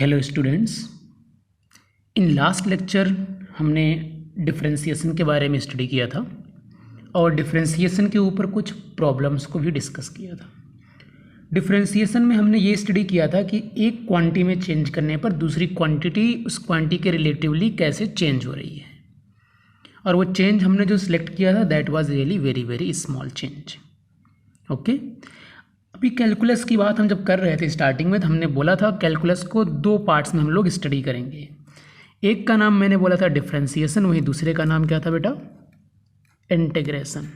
Hello students, in last lecture हमने differentiation के बारे में स्टडी किया था और डिफरेंशिएशन के ऊपर कुछ प्रॉब्लम्स को भी डिस्कस किया था। डिफरेंशिएशन में हमने ये स्टडी किया था कि एक क्वांटिटी में चेंज करने पर दूसरी क्वांटिटी उस क्वांटिटी के रिलेटिवली कैसे चेंज हो रही है, और वो चेंज हमने जो सिलेक्ट किया था that was really very very small change. Okay, अभी कैलकुलस की बात हम जब कर रहे थे स्टार्टिंग में, तो हमने बोला था कैलकुलस को दो पार्ट्स में हम लोग स्टडी करेंगे। एक का नाम मैंने बोला था डिफरेंशिएशन, वहीं दूसरे का नाम क्या था बेटा? इंटीग्रेशन।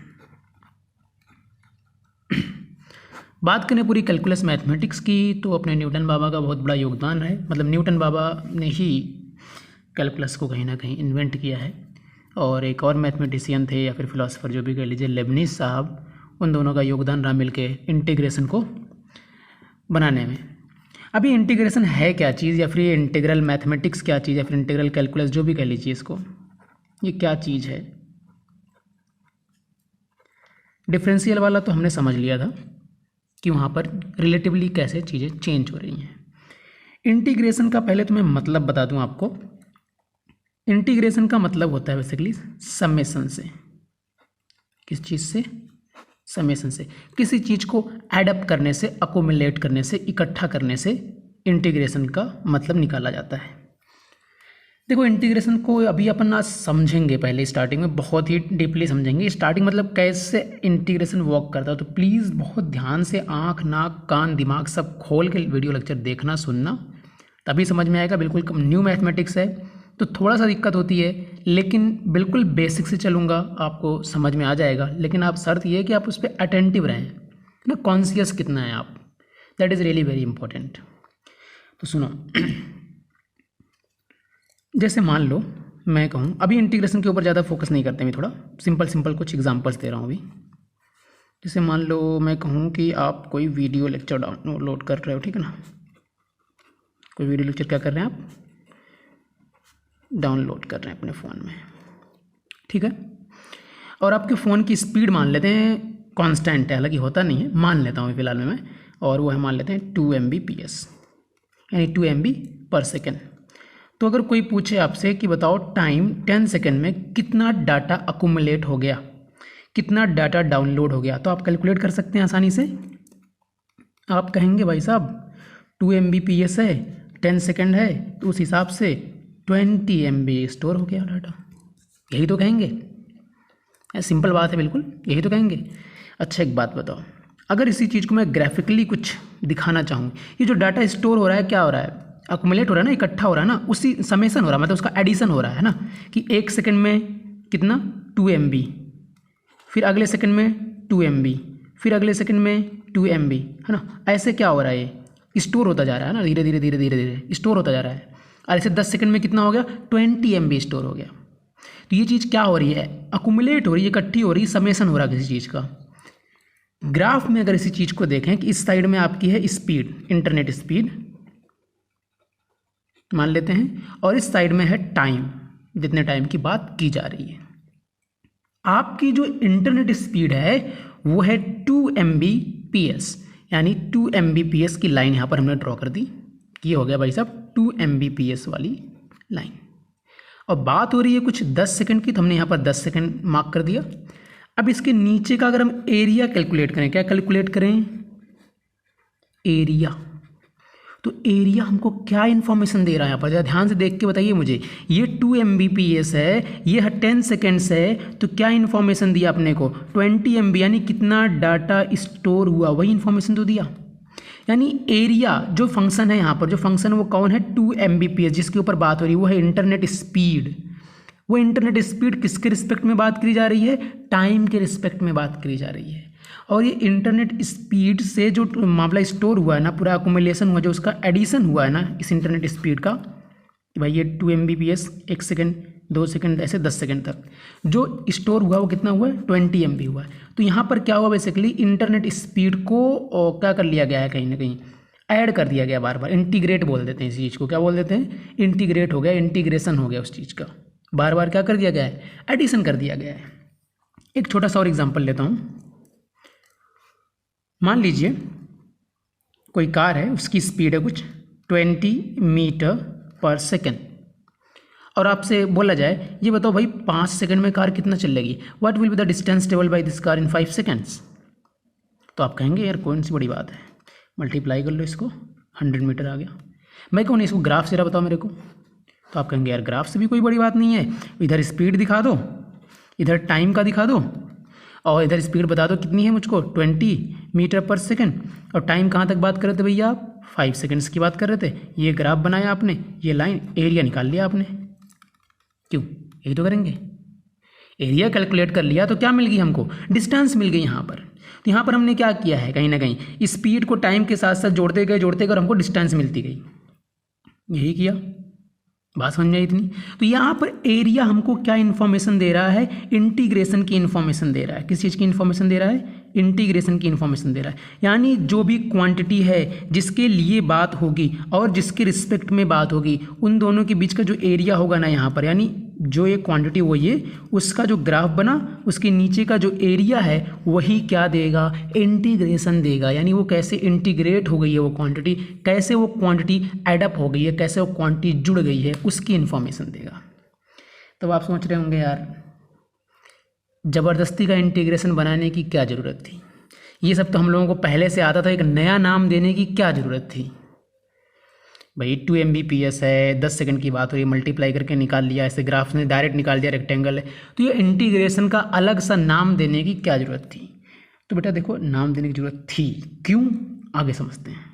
बात करें पूरी कैलकुलस मैथमेटिक्स की तो अपने न्यूटन बाबा का बहुत बड़ा योगदान है। मतलब न्यूटन बाबा ने ही कैलकुलस को कहीं ना कहीं इन्वेंट किया है, और एक और मैथमेटिशियन थे या फिर फिलोसोफर जो भी कह लीजिए, लेबनीज साहब, उन दोनों का योगदान रहा मिलके इंटीग्रेशन को बनाने में। अभी इंटीग्रेशन है क्या चीज़, या फिर ये इंटीग्रल मैथमेटिक्स क्या चीज़, या फिर इंटीग्रल कैलकुलस जो भी कह लीजिए इसको, ये क्या चीज़ है? डिफरेंशियल वाला तो हमने समझ लिया था कि वहाँ पर रिलेटिवली कैसे चीज़ें चेंज हो रही हैं। इंटीग्रेशन का पहले तो मैं मतलब बता दूँ आपको। इंटीग्रेशन का मतलब होता है बेसिकली समेशन से। किस चीज़ से? समेशन से। किसी चीज़ को एडअप करने से, अकोमुलेट करने से, इकट्ठा करने से इंटीग्रेशन का मतलब निकाला जाता है। देखो, इंटीग्रेशन को अभी अपन आज समझेंगे, पहले स्टार्टिंग में बहुत ही डीपली समझेंगे। स्टार्टिंग मतलब कैसे इंटीग्रेशन वर्क करता है, तो प्लीज़ बहुत ध्यान से आँख, नाक, कान, दिमाग सब खोल के वीडियो लेक्चर देखना, सुनना, तभी समझ में आएगा। बिल्कुल न्यू मैथमेटिक्स है तो थोड़ा सा दिक्कत होती है, लेकिन बिल्कुल बेसिक से चलूँगा, आपको समझ में आ जाएगा। लेकिन आप शर्त ये है कि आप उस पर अटेंटिव रहें ना, कॉन्शियस कितना है आप, that is really very important. तो सुनो, जैसे मान लो मैं कहूँ, अभी इंटीग्रेशन के ऊपर ज़्यादा फोकस नहीं करते, मैं थोड़ा सिंपल कुछ एग्जांपल्स दे रहा हूँ अभी। जैसे मान लो मैं कहूँ कि आप कोई वीडियो लेक्चर डाउनलोड कर रहे हो, ठीक है ना? कोई वीडियो लेक्चर क्या कर रहे हैं आप? डाउनलोड कर रहे हैं अपने फ़ोन में, ठीक है? और आपके फ़ोन की स्पीड मान लेते हैं कांस्टेंट है, हालांकि होता नहीं है, मान लेता हूँ फिलहाल में मैं, और वो है मान लेते हैं 2 Mbps, यानी 2 MB पर सेकेंड। तो अगर कोई पूछे आपसे कि बताओ टाइम 10 सेकेंड में कितना डाटा अकुमुलेट हो गया, कितना डाटा डाउनलोड हो गया, तो आप कैलकुलेट कर सकते हैं आसानी से। आप कहेंगे भाई साहब 2 Mbps है, 10 सेकेंड है, तो उस हिसाब से 20 MB स्टोर हो गया डाटा, यही तो कहेंगे। सिंपल बात है, बिल्कुल यही तो कहेंगे। अच्छा, एक बात बताओ, अगर इसी चीज़ को मैं ग्राफिकली कुछ दिखाना चाहूँ, ये जो डाटा स्टोर हो रहा है क्या हो रहा है? अकुमुलेट हो रहा है ना, इकट्ठा हो रहा है ना, उसी समेशन हो रहा है, मतलब उसका एडिशन हो रहा है ना, कि एक सेकंड में कितना? 2 MB, फिर अगले सेकंड में 2 MB, फिर अगले सेकंड में 2 MB, है ना? ऐसे क्या हो रहा है? ये स्टोर होता जा रहा है ना, धीरे धीरे धीरे धीरे धीरे स्टोर होता जा रहा है। और ऐसे 10 सेकंड में कितना हो गया? 20 MB स्टोर हो गया। तो ये चीज़ क्या हो रही है? अकुमुलेट हो रही है, इकट्ठी हो रही है, समेशन हो रहा है किसी चीज़ का। ग्राफ में अगर इसी चीज़ को देखें कि इस साइड में आपकी है स्पीड, इंटरनेट स्पीड मान लेते हैं, और इस साइड में है टाइम, जितने टाइम की बात की जा रही है। आपकी जो इंटरनेट स्पीड है वो है 2 Mbps, यानी 2 Mbps की लाइन यहाँ पर हमने ड्रॉ कर दी। ये हो गया भाई साहब 2 Mbps वाली लाइन, और बात हो रही है कुछ 10 सेकंड की, तो हमने यहाँ पर 10 सेकंड मार्क कर दिया। अब इसके नीचे का अगर हम एरिया कैलकुलेट करें, क्या कैलकुलेट करें? एरिया। तो एरिया हमको क्या इन्फॉर्मेशन दे रहा है यहाँ पर? जरा ध्यान से देख के बताइए मुझे। ये 2 Mbps है, ये है 10 सेकेंड्स है, तो क्या इन्फॉर्मेशन दिया अपने को? 20 MB, यानी कितना डाटा स्टोर हुआ, वही इन्फॉर्मेशन तो दिया। यानी एरिया जो फंक्शन है यहाँ पर, जो फंक्शन वो कौन है? 2 Mbps, जिसके ऊपर बात हो रही है वो है इंटरनेट स्पीड। वो इंटरनेट स्पीड किसके रिस्पेक्ट में बात करी जा रही है? टाइम के रिस्पेक्ट में बात करी जा रही है। और ये इंटरनेट स्पीड से जो मामला स्टोर हुआ है ना, पूरा अकुमुलेशन हुआ, जो उसका एडिशन हुआ है ना इस इंटरनेट स्पीड का, कि भाई ये 2 Mbps, 1 सेकेंड, 2 सेकेंड, ऐसे 10 सेकेंड तक जो स्टोर हुआ वो कितना हुआ है? 20 MB हुआ है। तो यहाँ पर क्या हुआ? बेसिकली इंटरनेट स्पीड को क्या कर लिया गया है, कहीं ना कहीं ऐड कर दिया गया, बार बार इंटीग्रेट बोल देते हैं इस चीज़ को। क्या बोल देते हैं? इंटीग्रेट हो गया, इंटीग्रेशन हो गया उस चीज़ का, बार बार क्या कर दिया गया है? एडिशन कर दिया गया है। एक छोटा सा और एग्जाम्पल लेता हूँ। मान लीजिए कोई कार है, उसकी स्पीड है कुछ 20 मीटर/सेकेंड। और आपसे बोला जाए ये बताओ भाई 5 सेकंड में कार कितना चलेगी, what will be the distance travel by this car in 5 seconds. तो आप कहेंगे यार कौन सी बड़ी बात है, मल्टीप्लाई कर लो इसको, 100 मीटर आ गया। मैं कहूँ इसको ग्राफ से बताओ मेरे को, तो आप कहेंगे यार ग्राफ से भी कोई बड़ी बात नहीं है, इधर स्पीड दिखा दो, इधर टाइम का दिखा दो, और इधर स्पीड बता दो कितनी है मुझको 20 मीटर/सेकेंड, और टाइम कहाँ तक बात कर रहे थे भैया आप 5 सेकंड्स की बात कर रहे थे। ये ग्राफ बनाया आपने, ये लाइन, एरिया निकाल लिया आपने, क्यों, यही तो करेंगे। एरिया कैलकुलेट कर लिया तो क्या मिल गई हमको, डिस्टेंस मिल गई यहाँ पर। तो यहाँ पर हमने क्या किया है, कहीं ना कहीं स्पीड को टाइम के साथ साथ जोड़ते गए और हमको डिस्टेंस मिलती गई, यही किया। बात समझ में आई इतनी। तो यहाँ पर एरिया हमको क्या इन्फॉर्मेशन दे रहा है, इंटीग्रेशन की इन्फॉर्मेशन दे रहा है। किस चीज़ की इन्फॉर्मेशन दे रहा है, इंटीग्रेशन की इन्फॉर्मेशन दे रहा है। यानी जो भी क्वांटिटी है जिसके लिए बात होगी और जिसके रिस्पेक्ट में बात होगी, उन दोनों के बीच का जो एरिया होगा ना यहाँ पर, यानी जो ये क्वांटिटी वो ये, उसका जो ग्राफ बना उसके नीचे का जो एरिया है वही क्या देगा, इंटीग्रेशन देगा। यानी वो कैसे इंटीग्रेट हो गई है वो क्वांटिटी, कैसे वो क्वांटिटी एडअप हो गई है, कैसे वो क्वांटिटी जुड़ गई है, उसकी इन्फॉर्मेशन देगा। तो आप सोच रहे होंगे यार ज़बरदस्ती का इंटीग्रेशन बनाने की क्या ज़रूरत थी, ये सब तो हम लोगों को पहले से आता था, एक नया नाम देने की क्या ज़रूरत थी भाई। 2 Mbps है, 10 सेकंड की बात हो रही है, मल्टीप्लाई करके निकाल लिया, ऐसे ग्राफ ने डायरेक्ट निकाल दिया, रेक्टेंगल है, तो ये इंटीग्रेशन का अलग सा नाम देने की क्या ज़रूरत थी। तो बेटा देखो नाम देने की ज़रूरत थी, क्यों, आगे समझते हैं।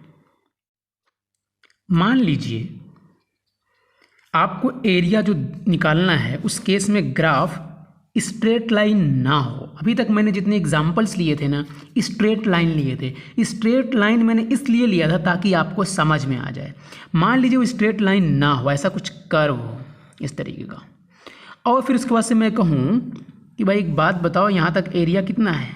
मान लीजिए आपको एरिया जो निकालना है उस केस में ग्राफ स्ट्रेट लाइन ना हो। अभी तक मैंने जितने एग्जाम्पल्स लिए थे ना, स्ट्रेट लाइन लिए थे। स्ट्रेट लाइन मैंने इसलिए लिया था ताकि आपको समझ में आ जाए। मान लीजिए वो स्ट्रेट लाइन ना हो, ऐसा कुछ कर्व हो इस तरीके का, और फिर उसके बाद से मैं कहूँ कि भाई एक बात बताओ यहाँ तक एरिया कितना है,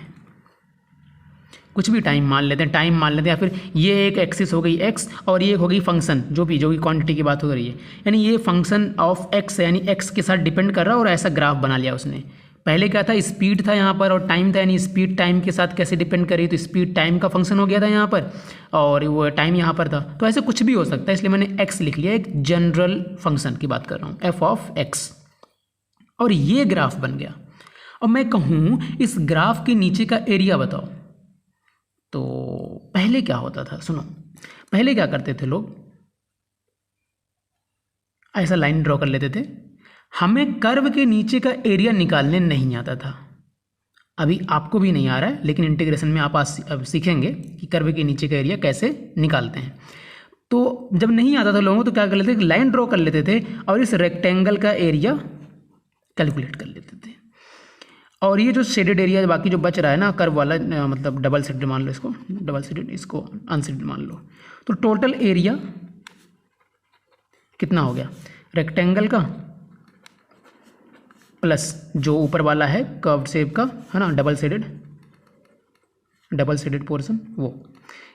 कुछ भी टाइम मान लेते हैं, टाइम मान लेते हैं, या फिर ये एक एक्सिस हो गई एक्स और ये एक हो गई फंक्शन, जो भी क्वांटिटी की बात हो रही है, यानी ये फंक्शन ऑफ एक्स है, यानी एक्स के साथ डिपेंड कर रहा है, और ऐसा ग्राफ बना लिया उसने। पहले क्या था, स्पीड था यहाँ पर और टाइम था, यानी स्पीड टाइम के साथ कैसे डिपेंड करी, तो स्पीड टाइम का फंक्शन हो गया था यहाँ पर, और वो टाइम यहाँ पर था। तो ऐसे कुछ भी हो सकता है, इसलिए मैंने एक्स लिख लिया, एक जनरल फंक्शन की बात कर रहा हूँ, एफ ऑफ एक्स, और ये ग्राफ बन गया। और मैं कहूँ इस ग्राफ के नीचे का एरिया बताओ, तो पहले क्या होता था, सुनो, पहले क्या करते थे लोग, ऐसा लाइन ड्रॉ कर लेते थे, हमें कर्व के नीचे का एरिया निकालने नहीं आता था। अभी आपको भी नहीं आ रहा है, लेकिन इंटीग्रेशन में आप अब सीखेंगे कि कर्व के नीचे का एरिया कैसे निकालते हैं। तो जब नहीं आता था लोगों तो क्या कर लेते थे, लाइन ड्रॉ कर लेते थे और इस रेक्टेंगल का एरिया कैलकुलेट कर लेते थे। और ये जो शेडेड एरिया बाकी जो बच रहा है ना कर्व वाला, मतलब डबल शेडेड मान लो इसको, डबल शेडेड, इसको अनशेडेड मान लो, तो टोटल एरिया कितना हो गया, रेक्टेंगल का प्लस जो ऊपर वाला है कर्व्ड शेप का, है ना, डबल शेडेड पोर्शन, वो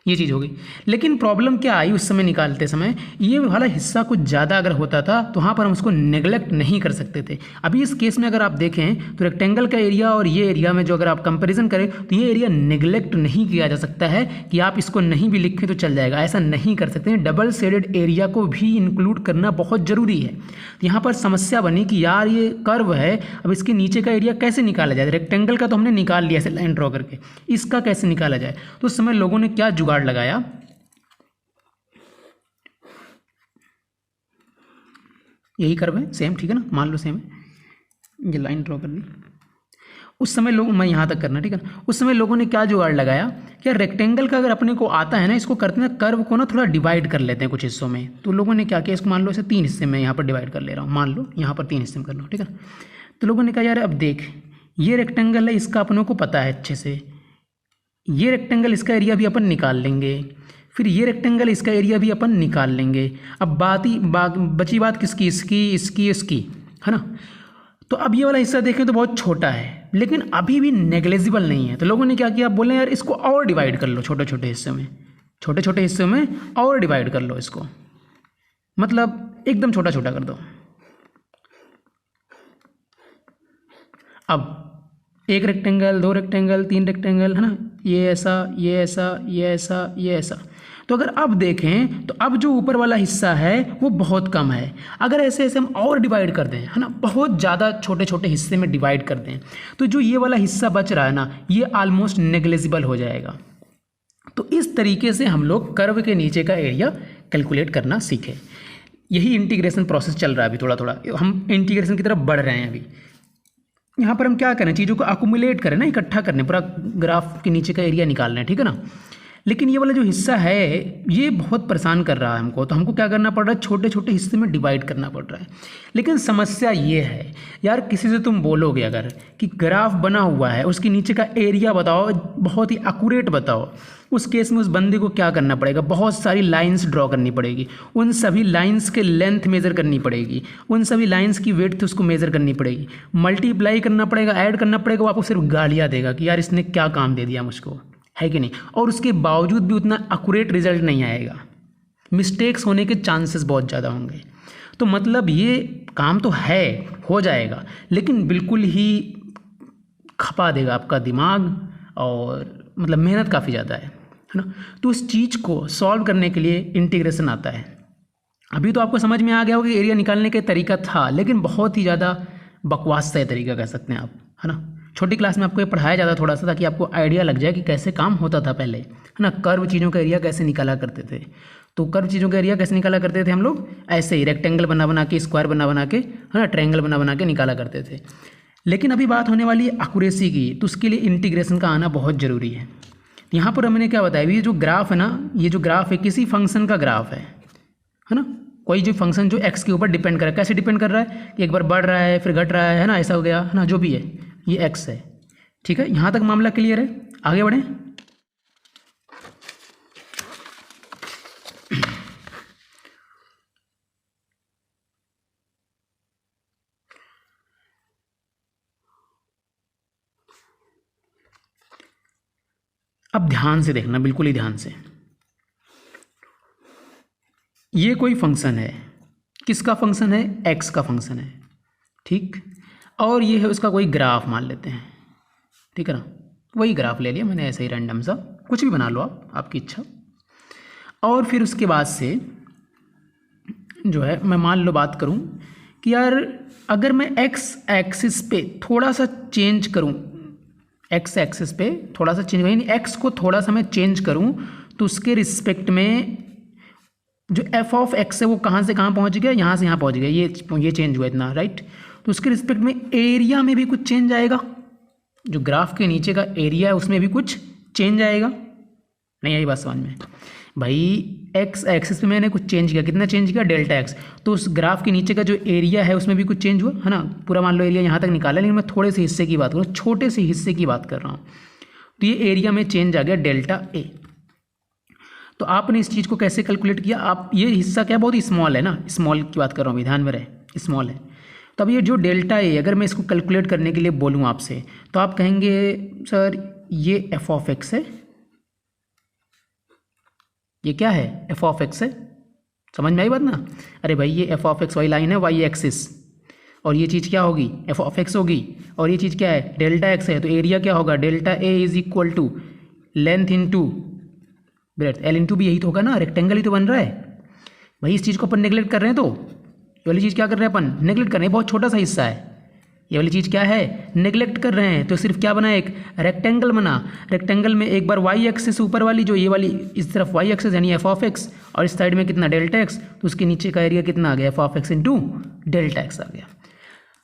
ये चीज़ हो गई। लेकिन प्रॉब्लम क्या आई उस समय निकालते समय, ये वाला हिस्सा कुछ ज़्यादा अगर होता था तो वहाँ पर हम उसको नेग्लेक्ट नहीं कर सकते थे। अभी इस केस में अगर आप देखें तो रेक्टेंगल का एरिया और ये एरिया में जो अगर आप कंपैरिजन करें तो ये एरिया नेग्लेक्ट नहीं किया जा सकता है कि आप इसको नहीं भी लिखें तो चल जाएगा, ऐसा नहीं कर सकते। डबल शेडेड एरिया को भी इंक्लूड करना बहुत ज़रूरी है। यहाँ पर समस्या बनी कि यार ये कर्व है, अब इसके नीचे का एरिया कैसे निकाला जाए, रेक्टेंगल का तो हमने निकाल लिया ऐसे लाइन ड्रॉ करके, इसका कैसे निकाला जाए। तो उस समय लोगों ने क्या जुगाड़ लगाया, यही कर्व है सेम, ठीक है ना, मान लो सेम है, ये लाइन ड्रॉ कर ली। उस समय लोग, मैं यहाँ तक करना, ठीक है ना, उस समय लोगों ने क्या जुगाड़ लगाया, क्या रेक्टेंगल का अगर अपने को आता है ना, इसको करते हैं कर्व को ना थोड़ा डिवाइड कर लेते हैं कुछ हिस्सों में। तो लोगों ने क्या किया, इसको मान लो इसे 3 हिस्से में यहाँ पर डिवाइड कर ले रहा हूँ, मान लो यहाँ पर 3 हिस्से में कर लो, ठीक है ना। तो लोगों ने कहा यार अब देख, ये रेक्टेंगल है, इसका अपनों को पता है अच्छे से, ये रेक्टेंगल इसका एरिया भी अपन निकाल लेंगे, फिर ये रेक्टेंगल इसका एरिया भी अपन निकाल लेंगे। अब बची बात किसकी, इसकी, है ना। तो अब ये वाला हिस्सा देखें तो बहुत छोटा है, लेकिन अभी भी नेग्लेजिबल नहीं है। तो लोगों ने क्या किया, बोले यार इसको और डिवाइड कर लो छोटे छोटे हिस्सों में और डिवाइड कर लो इसको, मतलब एकदम छोटा छोटा कर दो। अब 1 रेक्टेंगल, 2 रेक्टेंगल, 3 रेक्टेंगल, है ना, ये ऐसा, ये ऐसा, ये ऐसा, ये ऐसा। तो अगर अब देखें तो अब जो ऊपर वाला हिस्सा है वो बहुत कम है। अगर ऐसे ऐसे हम और डिवाइड कर दें, है ना, बहुत ज़्यादा छोटे छोटे हिस्से में डिवाइड कर दें, तो जो ये वाला हिस्सा बच रहा है ना, ये ऑलमोस्ट नेग्लिजिबल हो जाएगा। तो इस तरीके से हम लोग कर्व के नीचे का एरिया कैलकुलेट करना सीखें। यही इंटीग्रेशन प्रोसेस चल रहा है अभी, थोड़ा थोड़ा हम इंटीग्रेशन की तरफ बढ़ रहे हैं अभी। यहाँ पर हम क्या करें, चीज़ों को अकुमुलेट करें ना, इकट्ठा करने, पूरा ग्राफ के नीचे का एरिया निकालना है, ठीक है ना। लेकिन ये वाला जो हिस्सा है ये बहुत परेशान कर रहा है हमको, तो हमको क्या करना पड़ रहा है, छोटे छोटे हिस्से में डिवाइड करना पड़ रहा है। लेकिन समस्या ये है यार, किसी से तुम बोलोगे अगर कि ग्राफ बना हुआ है उसके नीचे का एरिया बताओ, बहुत ही एक्यूरेट बताओ, उस केस में उस बंदे को क्या करना पड़ेगा, बहुत सारी लाइंस ड्रॉ करनी पड़ेगी, उन सभी लाइंस के लेंथ मेज़र करनी पड़ेगी, उन सभी लाइंस की विड्थ उसको मेज़र करनी पड़ेगी, मल्टीप्लाई करना पड़ेगा, ऐड करना पड़ेगा। वो आपको सिर्फ गालियाँ देगा कि यार इसने क्या काम दे दिया मुझको, है कि नहीं। और उसके बावजूद भी उतना एक्यूरेट रिजल्ट नहीं आएगा, मिस्टेक्स होने के चांसेस बहुत ज़्यादा होंगे। तो मतलब ये काम तो है, हो जाएगा, लेकिन बिल्कुल ही खपा देगा आपका दिमाग, और मतलब मेहनत काफ़ी ज़्यादा है ना। तो इस चीज़ को सॉल्व करने के लिए इंटीग्रेशन आता है। अभी तो आपको समझ में आ गया होगा कि एरिया निकालने का तरीका था, लेकिन बहुत ही ज़्यादा बकवास सा तरीका कह सकते हैं आप, है ना। छोटी क्लास में आपको ये पढ़ाया जाता थोड़ा सा, ताकि आपको आइडिया लग जाए कि कैसे काम होता था पहले, है ना। कर्व चीज़ों का एरिया कैसे निकाला करते थे। तो कर्व चीज़ों का एरिया कैसे निकाला करते थे हम लोग, ऐसे ही रेक्टेंगल बना बना के, स्क्वायर बना बना के, है ना, ट्रायंगल बना बना के निकाला करते थे। लेकिन अभी बात होने वाली है एक्यूरेसी की, तो उसके लिए इंटीग्रेशन का आना बहुत ज़रूरी है। यहाँ पर हमने क्या बताया, ये जो ग्राफ है ना, ये जो ग्राफ है किसी फंक्शन का ग्राफ है ना। कोई जो फंक्शन जो एक्स के ऊपर डिपेंड कर रहा है, कैसे डिपेंड कर रहा है, एक बार बढ़ रहा है फिर घट रहा है ना, ऐसा हो गया, है ना, जो भी है ये एक्स है, ठीक है। यहाँ तक मामला क्लियर है, आगे बढ़ें। अब ध्यान से देखना, बिल्कुल ही ध्यान से। ये कोई फंक्शन है, किसका फंक्शन है, एक्स का फंक्शन है, ठीक। और ये है उसका कोई ग्राफ मान लेते हैं, ठीक है ना। वही ग्राफ ले लिया मैंने, ऐसे ही रैंडम सा, कुछ भी बना लो आप, आपकी इच्छा। और फिर उसके बाद से जो है, मैं मान लो बात करूं कि यार अगर मैं एक्स एक्सिस पे थोड़ा सा चेंज करूं, एक्स एक्सिस पे थोड़ा सा चेंज, यानी एक्स को थोड़ा सा मैं चेंज करूं, तो उसके रिस्पेक्ट में जो एफ ऑफ एक्स है वो कहाँ से कहाँ पहुँच गया, यहाँ से यहाँ पहुँच गया, ये चेंज हुआ इतना, राइट। तो उसके रिस्पेक्ट में एरिया में भी कुछ चेंज आएगा, जो ग्राफ के नीचे का एरिया है उसमें भी कुछ चेंज आएगा। नहीं आई बात समझ में भाई, एक्स एक्सिस पे मैंने कुछ चेंज किया, कितना चेंज किया, डेल्टा एक्स। तो उस ग्राफ के नीचे का जो एरिया है उसमें भी कुछ चेंज हुआ, है ना। पूरा मान लो एरिया यहाँ तक निकाला, लेकिन मैं थोड़े से हिस्से की बात करूँ, छोटे से हिस्से की बात कर रहा हूँ। तो ये एरिया में चेंज आ गया डेल्टा ए। तो आपने इस चीज़ को कैसे कैलकुलेट किया, आप ये हिस्सा क्या बहुत ही स्मॉल है ना, स्मॉल की बात कर रहा हूँ, ध्यान में रहे, स्मॉल है। तो अब ये जो डेल्टा ए, अगर मैं इसको कैलकुलेट करने के लिए बोलूँ आपसे, तो आप कहेंगे सर ये एफ ऑफ एक्स है, ये क्या है, एफ ऑफ एक्स है। समझ में आई बात ना। अरे भाई ये F of X Y line है, वाई एक्सिस, और ये चीज़ क्या होगी, एफ ऑफ एक्स होगी, और ये चीज़ क्या है, डेल्टा एक्स है। तो एरिया क्या होगा, delta A is equal to length into breadth, L into B यही तो होगा ना, रेक्टेंगल ही तो बन रहा है भाई। इस चीज़ को अपन नेगलेक्ट कर रहे हैं, तो ये वाली चीज़ क्या कर रहे हैं अपन, नेगलेक्ट कर रहे हैं, बहुत छोटा सा हिस्सा है, ये वाली चीज़ क्या है, नेगलेक्ट कर रहे हैं। तो सिर्फ क्या बना, एक रेक्टेंगल बना। रेक्टेंगल में एक बार वाई एक्सिस ऊपर वाली, जो ये वाली इस तरफ वाई एक्सिस यानी एफ ऑफ एक्स, और इस साइड में कितना डेल्टा एक्स, तो उसके नीचे का एरिया कितना आ गया, F of X into delta X आ गया।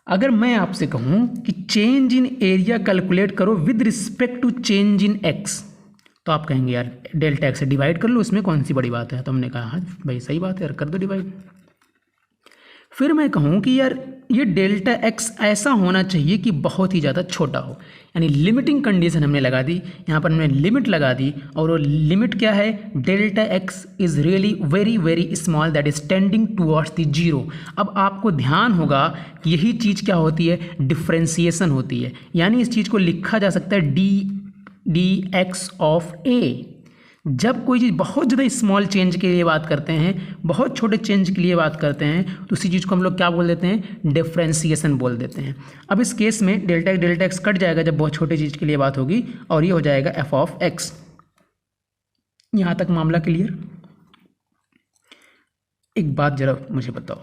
अगर मैं आपसे कहूँ कि चेंज इन एरिया कैलकुलेट करो with respect to change in X, तो आप कहेंगे यार डेल्टा एक्स से डिवाइड कर लो, इसमें कौन सी बड़ी बात है। तो हमने कहा हाँ भाई सही बात है यार, कर दो डिवाइड। फिर मैं कहूँ कि यार ये डेल्टा एक्स ऐसा होना चाहिए कि बहुत ही ज़्यादा छोटा हो, यानी लिमिटिंग कंडीशन हमने लगा दी, यहाँ पर हमने लिमिट लगा दी, और वो लिमिट क्या है, delta x is really very very small that is tending towards the zero. अब आपको ध्यान होगा कि यही चीज़ क्या होती है, डिफ्रेंसिएशन होती है, यानी इस चीज़ को लिखा जा सकता है डी एक्स ऑफ ए। जब कोई चीज़ बहुत ज़्यादा स्मॉल चेंज के लिए बात करते हैं, बहुत छोटे चेंज के लिए बात करते हैं, तो उसी चीज़ को हम लोग क्या बोल देते हैं, डिफ्रेंसिएशन बोल देते हैं। अब इस केस में डेल्टा एक्स कट जाएगा जब बहुत छोटे चीज़ के लिए बात होगी, और ये हो जाएगा एफ ऑफ एक्स। यहाँ तक मामला क्लियर? एक बात जरा मुझे बताओ,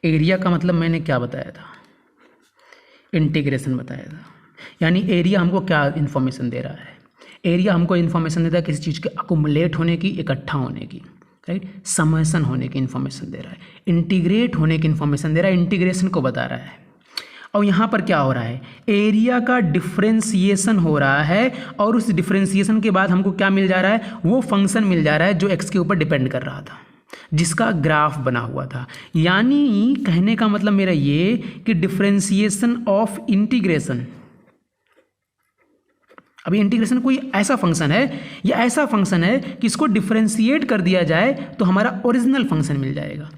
एरिया का मतलब मैंने क्या बताया था? इंटीग्रेशन बताया था। यानी एरिया हमको क्या इन्फॉर्मेशन दे रहा है? एरिया हमको इन्फॉर्मेशन देता है किसी चीज़ के अकुमुलेट होने की, इकट्ठा होने की, राइट, समसन होने की इन्फॉर्मेशन दे रहा है, इंटीग्रेट होने की इन्फॉर्मेशन दे रहा है, इंटीग्रेशन को बता रहा है। और यहाँ पर क्या हो रहा है? एरिया का डिफ्रेंसिएशन हो रहा है, और उस डिफ्रेंसिएशन के बाद हमको क्या मिल जा रहा है? वो फंक्शन मिल जा रहा है जो एक्स के ऊपर डिपेंड कर रहा था, जिसका ग्राफ बना हुआ था। यानी कहने का मतलब मेरा ये कि डिफ्रेंसिएशन ऑफ इंटीग्रेशन, अभी इंटीग्रेशन कोई ऐसा फंक्शन है या ऐसा फंक्शन है कि इसको डिफ्रेंशिएट कर दिया जाए तो हमारा ओरिजिनल फंक्शन मिल जाएगा।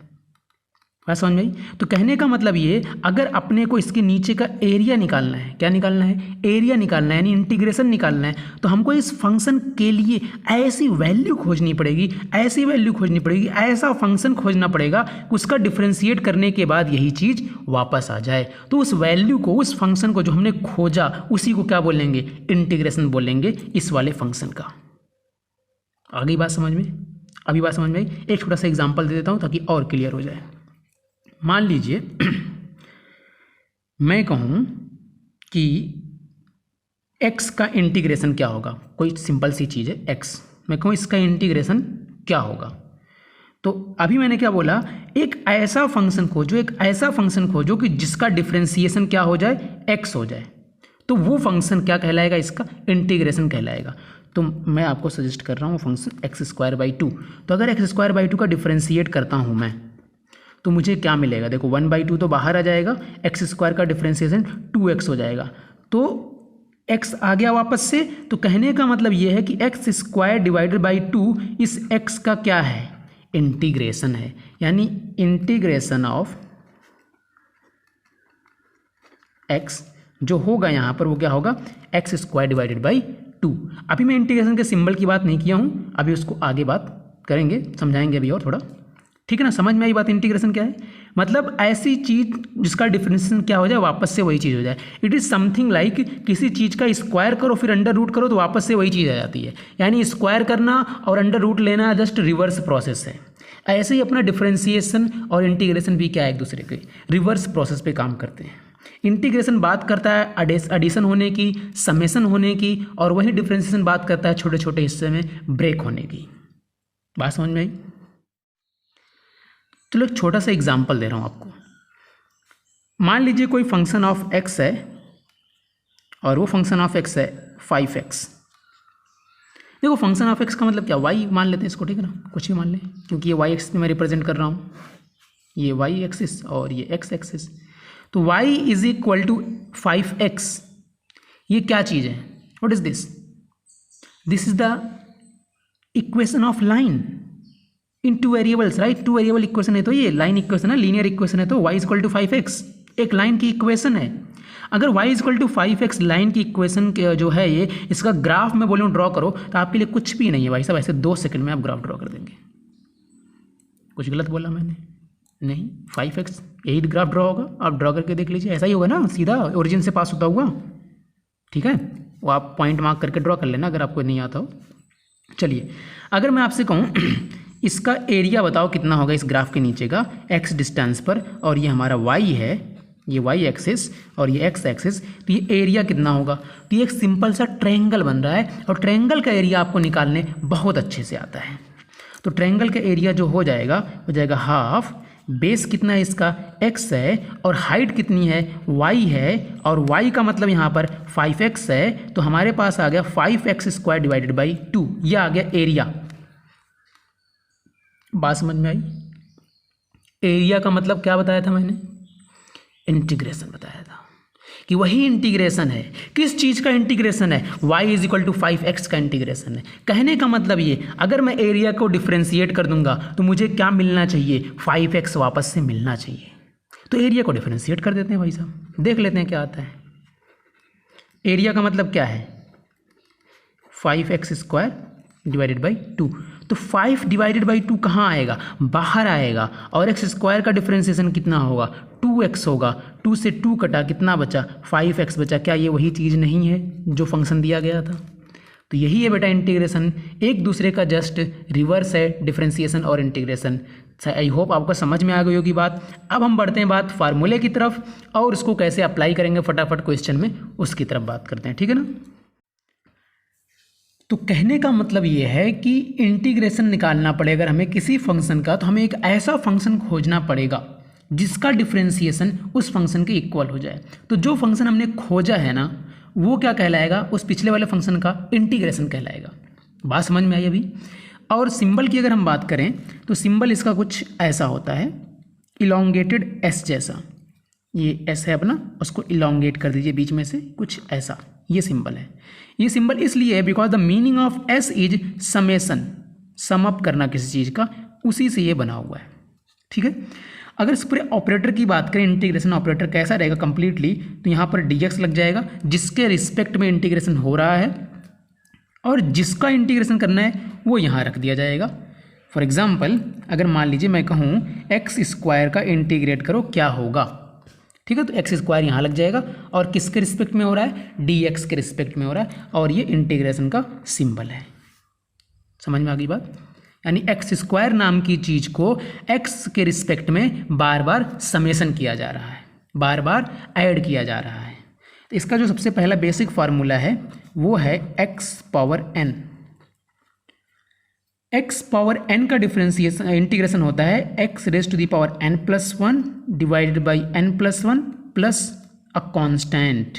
बात समझ में आई? तो कहने का मतलब ये, अगर अपने को इसके नीचे का एरिया निकालना है, क्या निकालना है? एरिया निकालना है, यानी इंटीग्रेशन निकालना है, तो हमको इस फंक्शन के लिए ऐसी वैल्यू खोजनी पड़ेगी, ऐसी वैल्यू खोजनी पड़ेगी, ऐसा फंक्शन खोजना पड़ेगा कि उसका डिफ्रेंशिएट करने के बाद यही चीज़ वापस आ जाए। तो उस वैल्यू को, उस फंक्शन को जो हमने खोजा, उसी को क्या बोलेंगे? इंटीग्रेशन बोलेंगे, इस वाले फंक्शन का। आ गई बात समझ में? अभी बात समझ में आई? एक छोटा सा एग्जाम्पल दे देता हूँ ताकि और क्लियर हो जाए। मान लीजिए मैं कहूँ कि x का इंटीग्रेशन क्या होगा, कोई सिंपल सी चीज़ है x, मैं कहूँ इसका इंटीग्रेशन क्या होगा। तो अभी मैंने क्या बोला? एक ऐसा फंक्शन खोजो, एक ऐसा फंक्शन खोजो कि जिसका डिफ्रेंसिएशन क्या हो जाए? x हो जाए। तो वो फंक्शन क्या कहलाएगा? इसका इंटीग्रेशन कहलाएगा। तो मैं आपको सजेस्ट कर रहा हूँ फंक्शन x²/2। तो अगर x²/2 का डिफ्रेंशिएट करता हूँ मैं, तो मुझे क्या मिलेगा? देखो 1/2 तो बाहर आ जाएगा, x² का डिफ्रेंशिएशन 2x हो जाएगा, तो x आ गया वापस से। तो कहने का मतलब ये है कि x²/2 इस x का क्या है? इंटीग्रेशन है। यानी इंटीग्रेशन ऑफ x जो होगा यहाँ पर वो क्या होगा? x²/2। अभी मैं इंटीग्रेशन के सिंबल की बात नहीं किया हूँ, अभी उसको आगे बात करेंगे, समझाएंगे अभी और थोड़ा, ठीक है ना? समझ में आई बात? इंटीग्रेशन क्या है? मतलब ऐसी चीज़ जिसका डिफरेंशिएशन क्या हो जाए, वापस से वही चीज़ हो जाए। इट इज़ समथिंग लाइक किसी चीज़ का स्क्वायर करो फिर अंडर रूट करो तो वापस से वही चीज़ आ जाती है। यानी स्क्वायर करना और अंडर रूट लेना जस्ट रिवर्स प्रोसेस है। ऐसे ही अपना डिफरेंशिएशन और इंटीग्रेशन भी क्या है? एक दूसरे के रिवर्स प्रोसेस पे काम करते हैं। इंटीग्रेशन बात करता है एडिशन होने की, समेशन होने की, और वही डिफरेंशिएशन बात करता है छोटे छोटे हिस्से में ब्रेक होने की। बात समझ में आई? चलो एक छोटा सा एग्जाम्पल दे रहा हूँ आपको। मान लीजिए कोई फंक्शन ऑफ x है और वो फंक्शन ऑफ x है 5x। देखो फंक्शन ऑफ x का मतलब क्या? y मान लेते हैं इसको, ठीक है ना? कुछ भी मान लें, क्योंकि ये y एक्सिस में मैं रिप्रेजेंट कर रहा हूँ, ये y एक्सिस और ये x एक्सिस। तो y = 5x। ये क्या चीज़ है? What is this? This is the equation of line in two variables, right? Two variable equation है तो ये लाइन इक्वेशन है, लीनियर इक्वेशन है, तो y = 5x एक लाइन की इक्वेशन है। अगर y = 5x लाइन की इक्वेशन जो है ये, इसका ग्राफ मैं बोलूँ ड्रॉ करो तो आपके लिए कुछ भी नहीं है भाई साहब, ऐसे 2 सेकंड में आप ग्राफ ड्रॉ कर देंगे। कुछ गलत बोला मैंने? नहीं, 5x यही ग्राफ ड्रॉ होगा, आप ड्रॉ करके देख लीजिए, ऐसा ही होगा ना, सीधा ओरिजिन से पास होता हुआ, ठीक है? वो आप पॉइंट मार्क करके ड्रॉ कर लेना अगर आपको नहीं आता हो। चलिए अगर मैं आपसे कहूँ इसका एरिया बताओ कितना होगा इस ग्राफ के नीचे का x डिस्टेंस पर, और ये हमारा y है, ये y एक्सिस और ये x एक्सिस, तो ये एरिया कितना होगा? तो ये एक सिंपल सा ट्रायंगल बन रहा है, और ट्रायंगल का एरिया आपको निकालने बहुत अच्छे से आता है। तो ट्रायंगल का एरिया जो हो जाएगा हाफ, बेस कितना है इसका? x है, और हाइट कितनी है? y है, और y का मतलब यहाँ पर 5x है, तो हमारे पास आ गया 5x² / 2, यह आ गया एरिया। बात समझ में आई? एरिया का मतलब क्या बताया था मैंने? इंटीग्रेशन बताया था कि वही इंटीग्रेशन है। किस चीज़ का इंटीग्रेशन है? y = 5x का इंटीग्रेशन है। कहने का मतलब ये, अगर मैं एरिया को डिफ्रेंशिएट कर दूंगा तो मुझे क्या मिलना चाहिए? 5x वापस से मिलना चाहिए। तो एरिया को डिफ्रेंशिएट कर देते हैं भाई साहब, देख लेते हैं क्या आता है। एरिया का मतलब क्या है? 5x² / 2। तो 5/2 कहाँ आएगा? बाहर आएगा, और x² का डिफ्रेंशिएशन कितना होगा? 2x होगा। 2 से 2 कटा, कितना बचा? 5x बचा। क्या ये वही चीज़ नहीं है जो फंक्शन दिया गया था? तो यही है बेटा इंटीग्रेशन, एक दूसरे का जस्ट रिवर्स है डिफरेंशिएशन और इंटीग्रेशन। आई होप आपको समझ में आ गई होगी बात। अब हम बढ़ते हैं बात फार्मूले की तरफ और उसको कैसे अप्लाई करेंगे फटाफट क्वेश्चन में, उसकी तरफ बात करते हैं, ठीक है ना। तो कहने का मतलब ये है कि इंटीग्रेशन निकालना पड़ेगा अगर हमें किसी फंक्शन का, तो हमें एक ऐसा फंक्शन खोजना पड़ेगा जिसका डिफरेंशिएशन उस फंक्शन के इक्वल हो जाए। तो जो फंक्शन हमने खोजा है ना वो क्या कहलाएगा, उस पिछले वाले फंक्शन का इंटीग्रेशन कहलाएगा। बात समझ में आई अभी। और सिंबल की अगर हम बात करें तो सिंबल इसका कुछ ऐसा होता है, इलोंगेटेड एस जैसा। ये एस है अपना, उसको इलोंगेट कर दीजिए बीच में से, कुछ ऐसा ये सिंबल है। ये सिंबल इसलिए है because the meaning of S is summation, sum up करना किसी चीज़ का, उसी से ये बना हुआ है, ठीक है। अगर इस पूरे ऑपरेटर की बात करें, इंटीग्रेशन ऑपरेटर कैसा रहेगा कंप्लीटली, तो यहाँ पर dx लग जाएगा जिसके रिस्पेक्ट में इंटीग्रेशन हो रहा है, और जिसका इंटीग्रेशन करना है वो यहाँ रख दिया जाएगा। फॉर एग्जाम्पल अगर मान लीजिए मैं कहूँ एक्स स्क्वायर का इंटीग्रेट करो क्या होगा, ठीक है, तो एक्स स्क्वायर यहाँ लग जाएगा और किसके रिस्पेक्ट में हो रहा है, dx के रिस्पेक्ट में हो रहा है, और ये इंटीग्रेशन का सिंबल है। समझ में आ गई बात। यानी एक्स स्क्वायर नाम की चीज़ को एक्स के रिस्पेक्ट में बार बार समेशन किया जा रहा है, बार बार ऐड किया जा रहा है। तो इसका जो सबसे पहला बेसिक फार्मूला है वो है X power N. X power N का डिफरेंशिएशन इंटीग्रेशन होता है X raise to the power N plus one divided by N plus one plus a constant.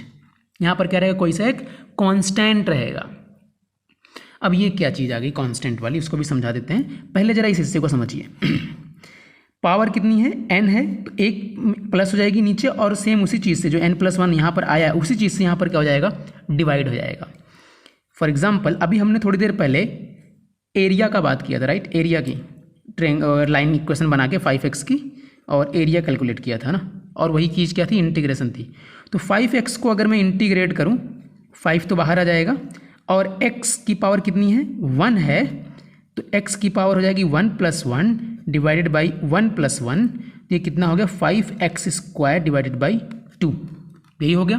यहाँ पर क्या रहेगा, कोई सा एक कॉन्स्टेंट रहेगा। अब ये क्या चीज़ आ गई कांस्टेंट वाली, उसको भी समझा देते हैं। पहले जरा इस हिस्से को समझिए। पावर कितनी है, n है, तो एक प्लस हो जाएगी नीचे, और सेम उसी चीज़ से जो n प्लस वन यहाँ पर आया है उसी चीज़ से यहाँ पर क्या हो जाएगा, डिवाइड हो जाएगा। फॉर एग्जाम्पल अभी हमने थोड़ी देर पहले एरिया का बात किया था, राइट, एरिया की लाइन इक्वेशन बना के 5x की, और एरिया कैलकुलेट किया था ना, और वही चीज़ क्या थी, इंटीग्रेशन थी। तो 5x को अगर मैं इंटीग्रेट करूँ, 5 तो बाहर आ जाएगा, और x की पावर कितनी है, 1 है, तो x की पावर हो जाएगी 1 + 1 डिवाइडेड बाई 1 + 1, ये कितना हो गया, 5x स्क्वायर डिवाइडेड बाई 2, यही हो गया।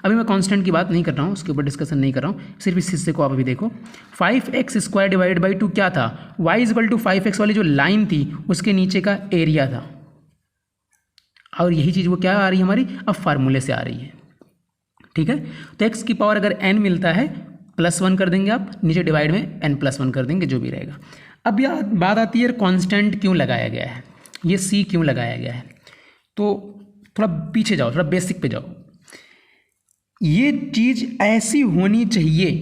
अभी मैं कांस्टेंट की बात नहीं कर रहा हूँ, उसके ऊपर डिस्कशन नहीं कर रहा हूँ, सिर्फ इस हिस्से को आप अभी देखो। 5x स्क्वायर डिवाइडेड बाई 2 क्या था, y = 5x वाली जो लाइन थी उसके नीचे का एरिया था, और यही चीज़ वो क्या आ रही है हमारी, अब फार्मूले से आ रही है, ठीक है। तो x की पावर अगर n मिलता है +1 कर देंगे आप, नीचे डिवाइड में n + 1 कर देंगे, जो भी रहेगा। अब यह बात आती है कांस्टेंट क्यों लगाया गया है, ये c क्यों लगाया गया है। तो थोड़ा पीछे जाओ, थोड़ा बेसिक पे जाओ। ये चीज़ ऐसी होनी चाहिए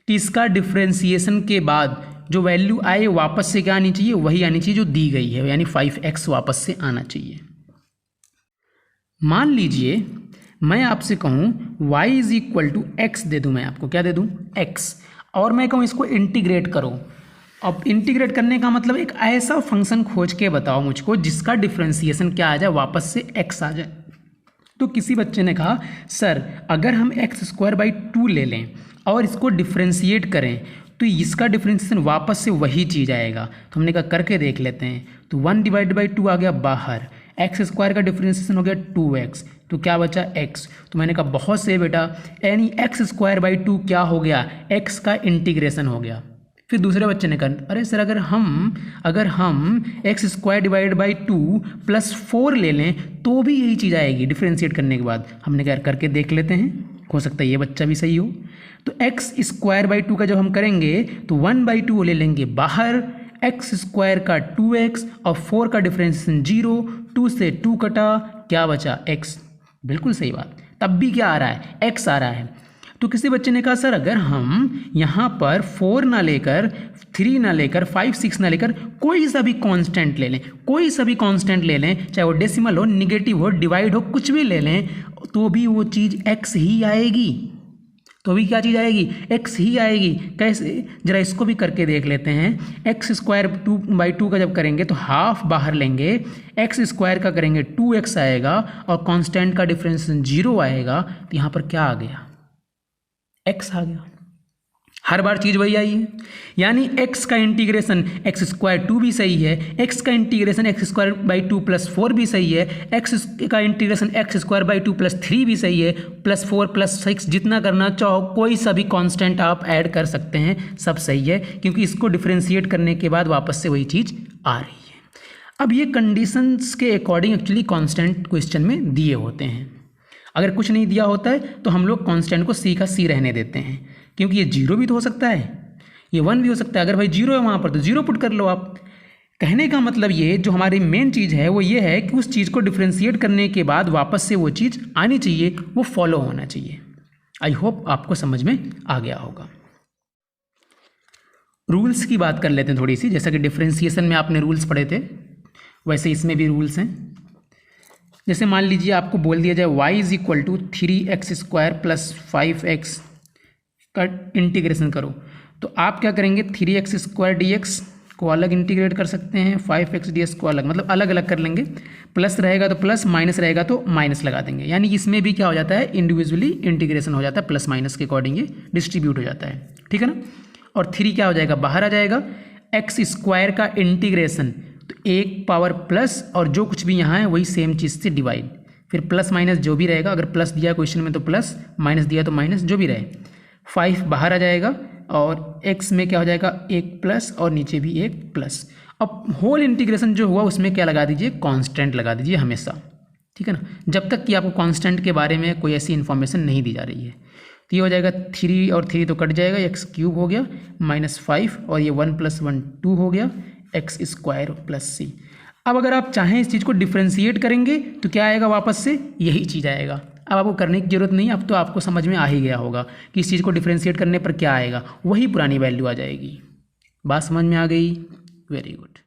कि इसका डिफरेंशिएशन के बाद जो वैल्यू आए वापस से क्या आनी चाहिए, वही आनी चाहिए जो दी गई है, यानी 5x वापस से आना चाहिए। मान लीजिए मैं आपसे कहूँ y = x दे दूँ, मैं आपको क्या दे दूँ, x, और मैं कहूँ इसको इंटीग्रेट करो। अब इंटीग्रेट करने का मतलब एक ऐसा फंक्शन खोज के बताओ मुझको जिसका डिफरेंशिएशन क्या आ जाए, वापस से x आ जाए। तो किसी बच्चे ने कहा सर अगर हम x² / 2 ले लें और इसको डिफरेंशिएट करें तो इसका डिफरेंशिएशन वापस से वही चीज़ आएगा। तो हमने कहा करके देख लेते हैं। तो 1 / 2 आ गया बाहर, x² का डिफरेंशिएशन हो गया 2x, तो क्या बचा x। तो मैंने कहा बहुत से बेटा, यानी x² / 2 क्या हो गया, x का इंटीग्रेशन हो गया। फिर दूसरे बच्चे ने कहा अरे सर अगर हम x² / 2 + 4 ले लें तो भी यही चीज़ आएगी डिफरेंशिएट करने के बाद। हमने कहा करके देख लेते हैं, हो सकता है ये बच्चा भी सही हो। तो x² / 2 का जब हम करेंगे तो 1/2 ले लेंगे बाहर, x² का 2x और 4 का डिफरेंशिएशन 0, 2 से 2 कटा, क्या बचा x। बिल्कुल सही बात, तब भी क्या आ रहा है, x आ रहा है। तो किसी बच्चे ने कहा सर अगर हम यहाँ पर 4 ना लेकर, 3 ना लेकर, 5, 6 ना लेकर कोई सा भी कांस्टेंट ले लें, कोई सा भी कांस्टेंट ले लें, चाहे वो डेसिमल हो, निगेटिव हो, डिवाइड हो, कुछ भी ले लें, तो भी वो चीज़ x ही आएगी। तो भी क्या चीज़ आएगी, x ही आएगी। कैसे, जरा इसको भी करके देख लेते हैं। x² / 2 का जब करेंगे तो हाफ बाहर लेंगे, x² का करेंगे 2x आएगा, और कांस्टेंट का डिफरेंशिएशन 0 आएगा। तो यहाँ पर क्या आ गया, x आ गया। हर बार चीज़ वही आई है, यानी x का इंटीग्रेशन एक्स स्क्वायर 2 भी सही है, x का integration x square by 2 plus 4 भी सही है, x का integration x square by 2 plus 3 भी सही है, प्लस 4 प्लस 6 जितना करना चाहो कोई सा भी कांस्टेंट आप ऐड कर सकते हैं, सब सही है, क्योंकि इसको डिफ्रेंशिएट करने के बाद वापस से वही चीज़ आ रही है। अब ये कंडीशंस के अकॉर्डिंग एक्चुअली कांस्टेंट क्वेश्चन में दिए होते हैं। अगर कुछ नहीं दिया होता है तो हम लोग कांस्टेंट को सी का सी रहने देते हैं, क्योंकि ये 0 भी तो हो सकता है, ये 1 भी हो सकता है। अगर भाई 0 है वहाँ पर तो 0 पुट कर लो आप। कहने का मतलब ये जो हमारी मेन चीज़ है वो ये है कि उस चीज़ को डिफ्रेंशिएट करने के बाद वापस से वो चीज़ आनी चाहिए, वो फॉलो होना चाहिए। आई होप आपको समझ में आ गया होगा। रूल्स की बात कर लेते हैं थोड़ी सी। जैसा कि डिफ्रेंशिएशन में आपने रूल्स पढ़े थे वैसे इसमें भी रूल्स हैं। जैसे मान लीजिए आपको बोल दिया जाए y is equal to 3x square plus 5x का इंटीग्रेशन करो, तो आप क्या करेंगे 3x स्क्वायर dx को अलग इंटीग्रेट कर सकते हैं, 5x ds को अलग, मतलब अलग अलग कर लेंगे। प्लस रहेगा तो प्लस, माइनस रहेगा तो माइनस लगा देंगे। यानी इसमें भी क्या हो जाता है, इंडिविजुअली इंटीग्रेशन हो जाता है, प्लस माइनस के अकॉर्डिंग ये डिस्ट्रीब्यूट हो जाता है, ठीक है ना। और 3 क्या हो जाएगा, बाहर आ जाएगा। एक्स स्क्वायर का इंटीग्रेशन तो 1 पावर प्लस और जो कुछ भी यहाँ है वही सेम चीज़ से डिवाइड, फिर प्लस माइनस जो भी रहेगा, अगर प्लस दिया क्वेश्चन में तो प्लस, माइनस दिया तो माइनस, जो भी रहे। 5 बाहर आ जाएगा और x में क्या हो जाएगा 1 प्लस और नीचे भी 1 प्लस। अब होल इंटीग्रेशन जो हुआ उसमें क्या लगा दीजिए, कांस्टेंट लगा दीजिए हमेशा, ठीक है ना, जब तक कि आपको कांस्टेंट के बारे में कोई ऐसी इन्फॉर्मेशन नहीं दी जा रही है। तो ये हो जाएगा 3 और 3 तो कट जाएगा, एक्स क्यूब हो गया -5 और ये 1 + 1 2 हो गया, एक्स स्क्वायर प्लस सी। अब अगर आप चाहें इस चीज़ को डिफ्रेंशिएट करेंगे तो क्या आएगा, वापस से यही चीज़ आएगा। अब आपको करने की जरूरत नहीं, अब तो आपको समझ में आ ही गया होगा कि इस चीज़ को डिफ्रेंशिएट करने पर क्या आएगा, वही पुरानी वैल्यू आ जाएगी। बात समझ में आ गई, वेरी गुड।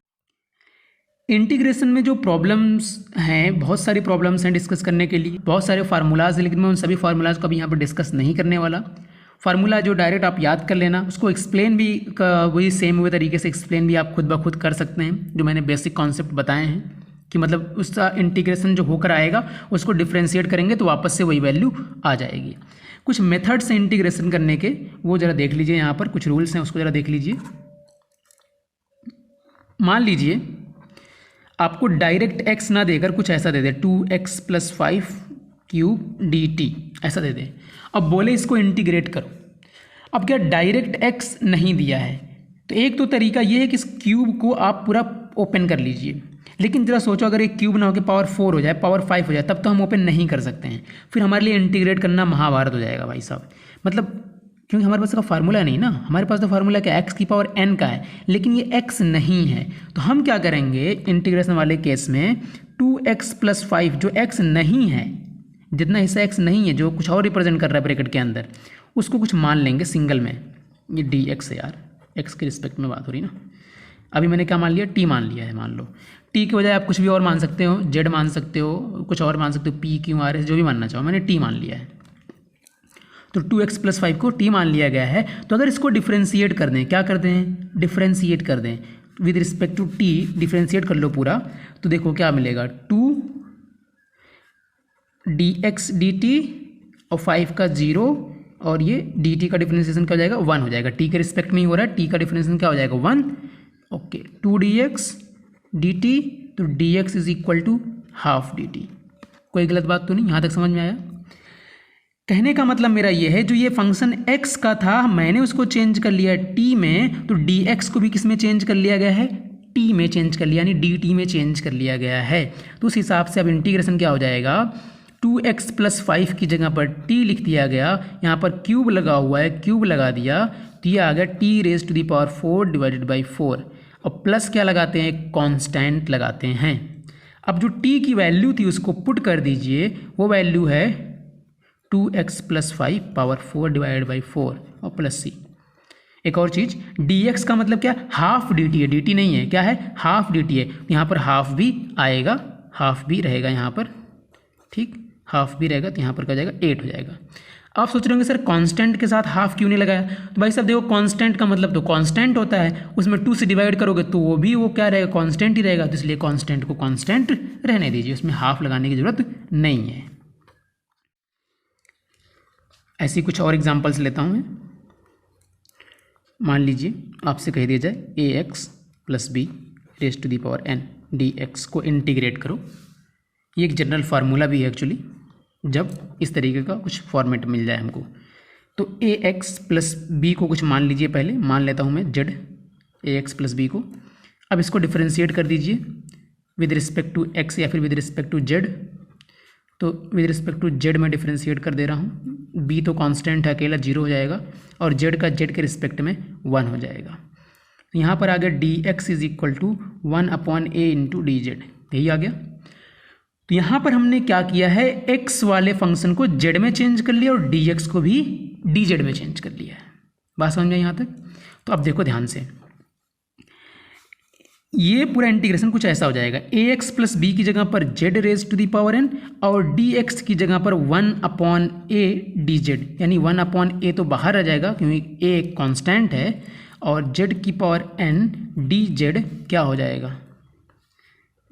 इंटीग्रेशन में जो प्रॉब्लम्स हैं, बहुत सारी प्रॉब्लम्स हैं डिस्कस करने के लिए, बहुत सारे फार्मूलाज, लेकिन मैं उन सभी फार्मूलाज को अभी यहाँ पर डिस्कस नहीं करने वाला। फार्मूला जो डायरेक्ट आप याद कर लेना, उसको एक्सप्लेन भी वही सेम हुए तरीके से एक्सप्लेन भी आप खुद ब खुद कर सकते हैं, जो मैंने बेसिक कॉन्सेप्ट बताए हैं कि मतलब उसका इंटीग्रेशन जो होकर आएगा उसको डिफ्रेंशिएट करेंगे तो वापस से वही वैल्यू आ जाएगी। कुछ मेथड्स हैं इंटीग्रेशन करने के, वो ज़रा देख लीजिए, यहाँ पर कुछ रूल्स हैं उसको ज़रा देख लीजिए। मान लीजिए आपको डायरेक्ट x ना देकर कुछ ऐसा दे दे, 2x + 5 क्यूब dt ऐसा दे दे, अब बोले इसको इंटीग्रेट करो। अब क्या डायरेक्ट x नहीं दिया है, तो एक तो तरीका ये है कि इस क्यूब को आप पूरा ओपन कर लीजिए, लेकिन जरा सोचो अगर एक क्यूब ना हो के पावर 4 हो जाए, पावर 5 हो जाए, तब तो हम ओपन नहीं कर सकते हैं, फिर हमारे लिए इंटीग्रेट करना महाभारत हो जाएगा भाई साहब। मतलब क्योंकि हमारे पास का फार्मूला नहीं ना, हमारे पास तो फार्मूला क्या x की पावर n का है, लेकिन ये x नहीं है, तो हम क्या करेंगे इंटीग्रेशन वाले केस में 2x + 5 जो x नहीं है, जितना हिस्सा x नहीं है जो कुछ और रिप्रेजेंट कर रहा है ब्रैकेट के अंदर, उसको कुछ मान लेंगे सिंगल में। ये dx है यार, x के रिस्पेक्ट में बात हो रही ना। अभी मैंने क्या मान लिया, t मान लिया है। मान लो t के बजाय आप कुछ भी और मान सकते हो, z मान सकते हो, कुछ और मान सकते हो, p q r s जो भी मानना चाहो, मैंने t मान लिया है। तो 2x + 5 को t मान लिया गया है। तो अगर इसको डिफ्रेंशिएट कर दें, क्या कर दें, डिफ्रेंशिएट कर दें with respect to t, differentiate कर लो पूरा, तो देखो क्या मिलेगा, 2 dx dt और 5 का 0 और ये dt का डिफ्रेंशिएशन क्या हो जाएगा, 1 हो जाएगा। t के रिस्पेक्ट में ही हो रहा है, t का डिफ्रेंशिएशन क्या हो जाएगा, 1। ओके, 2 dx dt, तो dx is equal to half dt। कोई गलत बात तो नहीं, यहाँ तक समझ में आया। कहने का मतलब मेरा ये है, जो ये फंक्शन x का था मैंने उसको चेंज कर लिया t में, तो dx को भी किस में चेंज कर लिया गया है, t में चेंज कर लिया, यानी dt में चेंज कर लिया गया है। तो उस हिसाब से अब इंटीग्रेशन क्या हो जाएगा, 2x + 5 की जगह पर t लिख दिया गया, यहाँ पर क्यूब लगा हुआ है, क्यूब लगा दिया तो ये आ गया t⁻⁴ डिवाइडेड बाई 4, और प्लस क्या लगाते हैं, कांस्टेंट लगाते हैं। अब जो t की वैल्यू थी उसको पुट कर दीजिए, वो वैल्यू है 2x + 5 पावर 4 डिवाइडेड बाई 4 और प्लस c। एक और चीज़, dx का मतलब क्या, हाफ dt है, dt नहीं है, क्या है, हाफ dt है। यहाँ पर हाफ भी आएगा, हाफ भी रहेगा यहाँ पर, ठीक, हाफ भी रहेगा, तो यहाँ पर क्या जाएगा, 8 हो जाएगा। आप सोच रहे होंगे सर कांस्टेंट के साथ हाफ क्यों नहीं लगाया, तो भाई साहब देखो कांस्टेंट का मतलब तो कांस्टेंट होता है, उसमें 2 से डिवाइड करोगे तो वो भी वो क्या रहेगा, कांस्टेंट ही रहेगा, तो इसलिए कांस्टेंट को कांस्टेंट रहने दीजिए, उसमें हाफ लगाने की जरूरत नहीं है। ऐसी कुछ और एग्जांपल्स लेता हूँ मैं। मान लीजिए आपसे कह दिया जाए A X plus B raise to the power N D X को इंटीग्रेट करो। ये एक जनरल फार्मूला भी है एक्चुअली, जब इस तरीके का कुछ फॉर्मेट मिल जाए हमको। तो ए एक्स प्लस बी को कुछ मान लीजिए, पहले मान लेता हूँ मैं Z A X plus B को। अब इसको डिफरेंशिएट कर दीजिए विद रिस्पेक्ट टू एक्स या फिर विद रिस्पेक्ट टू जेड। तो विद रिस्पेक्ट टू जेड मैं डिफरेंशिएट कर दे रहा हूँ, बी तो कांस्टेंट है अकेला 0 हो जाएगा और जेड का जेड के रिस्पेक्ट में 1 हो जाएगा। यहाँ पर आ गया D X is equal to 1/a into D Z, यही आ गया। तो यहाँ पर हमने क्या किया है, x वाले फंक्शन को z में चेंज कर लिया और dx को भी dz में चेंज कर लिया है। बात समझ में यहाँ तक? तो अब देखो ध्यान से, ये पूरा इंटीग्रेशन कुछ ऐसा हो जाएगा, ax प्लस बी की जगह पर z raise to the power n और dx की जगह पर 1/a dz, यानी 1/a तो बाहर आ जाएगा क्योंकि a एक कॉन्स्टेंट है और z की पावर n dz क्या हो जाएगा,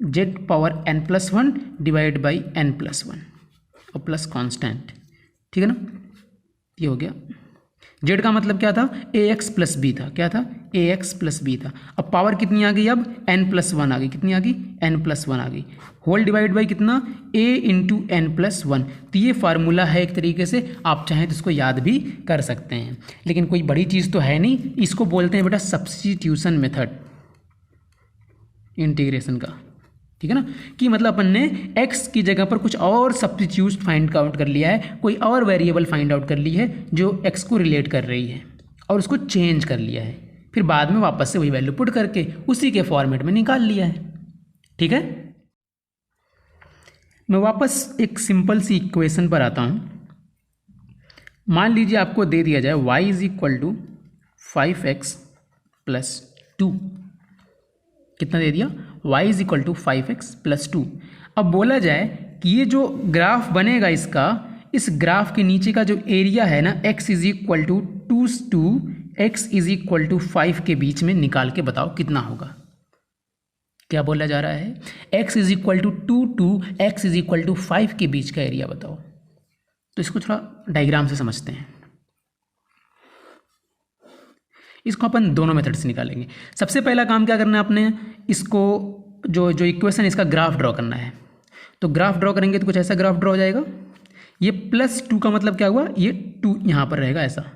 z power n+1 divide by n+1 और प्लस कांस्टेंट, ठीक है ना। ये हो गया। z का मतलब क्या था, ax प्लस बी था, क्या था ax प्लस बी था। अब पावर कितनी आ गई, अब n+1 आ गई, कितनी आ गई n+1 आ गई, होल डिवाइड बाई कितना a इंटू n+1। तो ये फार्मूला है एक तरीके से, आप चाहें तो इसको याद भी कर सकते हैं, लेकिन कोई बड़ी चीज़ तो है नहीं। इसको बोलते हैं बेटा सब्स्टिट्यूशन मेथड इंटीग्रेशन का, ठीक है ना, कि मतलब अपन ने x की जगह पर कुछ और सब्स्टिट्यूट फाइंड आउट कर लिया है, कोई और वेरिएबल फाइंड आउट कर ली है जो x को रिलेट कर रही है और उसको चेंज कर लिया है, फिर बाद में वापस से वही वैल्यू पुट करके उसी के फॉर्मेट में निकाल लिया है, ठीक है। मैं वापस एक सिंपल सी इक्वेशन पर आता हूँ। मान लीजिए आपको दे दिया जाए y is equal to 5x plus 2, कितना दे दिया, y is equal to 5x plus 2। अब बोला जाए कि ये जो ग्राफ बनेगा इसका, इस ग्राफ के नीचे का जो एरिया है ना, x is equal to 2 to x is equal to 5 के बीच में निकाल के बताओ कितना होगा। क्या बोला जा रहा है, x is equal to 2 to x is equal to 5 के बीच का एरिया बताओ। तो इसको थोड़ा डायग्राम से समझते हैं। इसको अपन दोनों मेथड से निकालेंगे। सबसे पहला काम क्या करना है आपने, इसको जो इक्वेशन इसका ग्राफ ड्रॉ करना है। तो ग्राफ ड्रॉ करेंगे तो कुछ ऐसा ग्राफ ड्रॉ हो जाएगा। ये +2 का मतलब क्या हुआ, ये 2 यहाँ पर रहेगा ऐसा,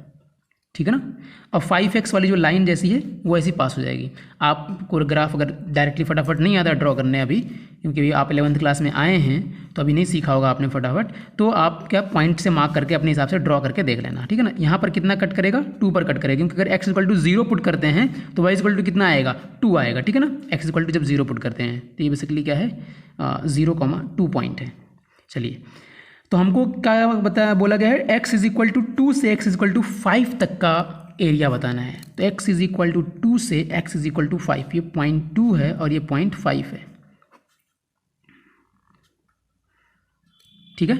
ठीक है ना। और 5x वाली जो लाइन जैसी है वो ऐसी पास हो जाएगी। आपको ग्राफ अगर डायरेक्टली फटाफट नहीं आता ड्रॉ करने अभी, क्योंकि आप 11th क्लास में आए हैं तो अभी नहीं सीखा होगा आपने फटाफट, तो आप क्या पॉइंट से मार्क करके अपने हिसाब से ड्रॉ करके देख लेना, ठीक है ना। यहाँ पर कितना कट करेगा, 2 पर कट करेगा, क्योंकि अगर x इक्वल टू 0 पुट करते हैं तो y इक्वल टू कितना आएगा, 2 आएगा, ठीक है ना। x इक्वल टू जब 0 पुट करते हैं तो ये बेसिकली क्या है, 0,2 पॉइंट है। चलिए, तो हमको क्या बोला गया है, x इज इक्वल टू 2 से x इज इक्वल टू 5 तक का एरिया बताना है। तो x इज इक्वल टू 2 से x इज इक्वल टू 5, ये 0.2 है और ये 0.5 है, ठीक है।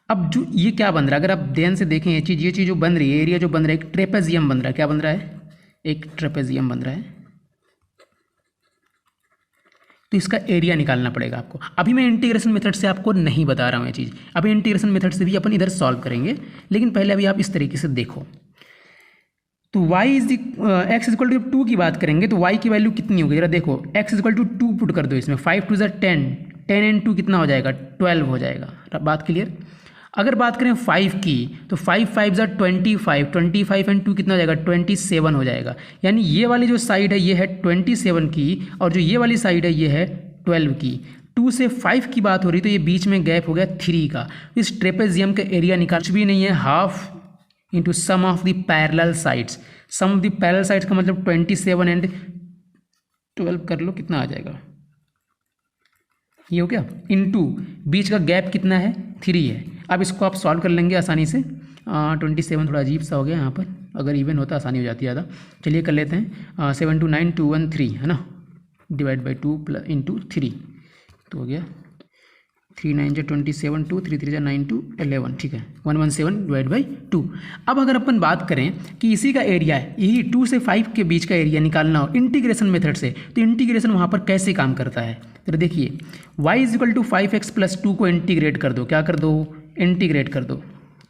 अब जो ये क्या बन रहा है, अगर आप ध्यान से देखें ये चीज़ जो बन रही है, एरिया जो बन रहा है, एक ट्रेपेजियम बन रहा है। क्या बन रहा है, एक ट्रेपेजियम बन रहा है। तो इसका एरिया निकालना पड़ेगा आपको। अभी मैं इंटीग्रेशन मेथड से आपको नहीं बता रहा हूँ ये चीज़, अभी इंटीग्रेशन मेथड से भी अपन इधर सॉल्व करेंगे, लेकिन पहले अभी आप इस तरीके से देखो। तो x इज इक्वल टू 2 की बात करेंगे तो y की वैल्यू कितनी होगी, जरा देखो। x is equal to 2 put कर दो इसमें, 5 2 ज़ा 10, 10 एंड 2 कितना हो जाएगा, 12 हो जाएगा। बात क्लियर। अगर बात करें 5 की तो 5 5 ज़ा 25, 25 एंड 2 कितना हो जाएगा, 27 हो जाएगा। यानी ये वाली जो साइड है ये है 27 की और जो ये वाली साइड है ये है 12 की। 2 से 5 की बात हो रही तो ये बीच में गैप हो गया 3 का। इस ट्रेपेजियम का एरिया निकाल कुछ भी नहीं है, half into sum of the parallel sides. Sum of the parallel sides का मतलब 27 एंड 12 कर लो, कितना आ जाएगा, ये हो गया, इंटू बीच का गैप कितना है, 3 है। अब इसको आप सॉल्व कर लेंगे आसानी से। 27 थोड़ा अजीब सा हो गया यहाँ पर, अगर इवन होता आसानी हो जाती ज़्यादा। चलिए कर लेते हैं, 7 2 9 2 1 3 है ना, डिवाइड बाई 2 प्लस इंटू 3 तो हो गया 3 9 जा 27, 2 3 3 जा 9 2 11, ठीक है, 117 डिवाइड बाई 2। अब अगर अपन बात करें कि इसी का एरिया है, यही 2 से 5 के बीच का एरिया निकालना हो इंटीग्रेशन मेथड से, तो इंटीग्रेशन वहाँ पर कैसे काम करता है, तो देखिए y is equal to 5x plus 2 को इंटीग्रेट कर दो। क्या कर दो, इंटीग्रेट कर दो,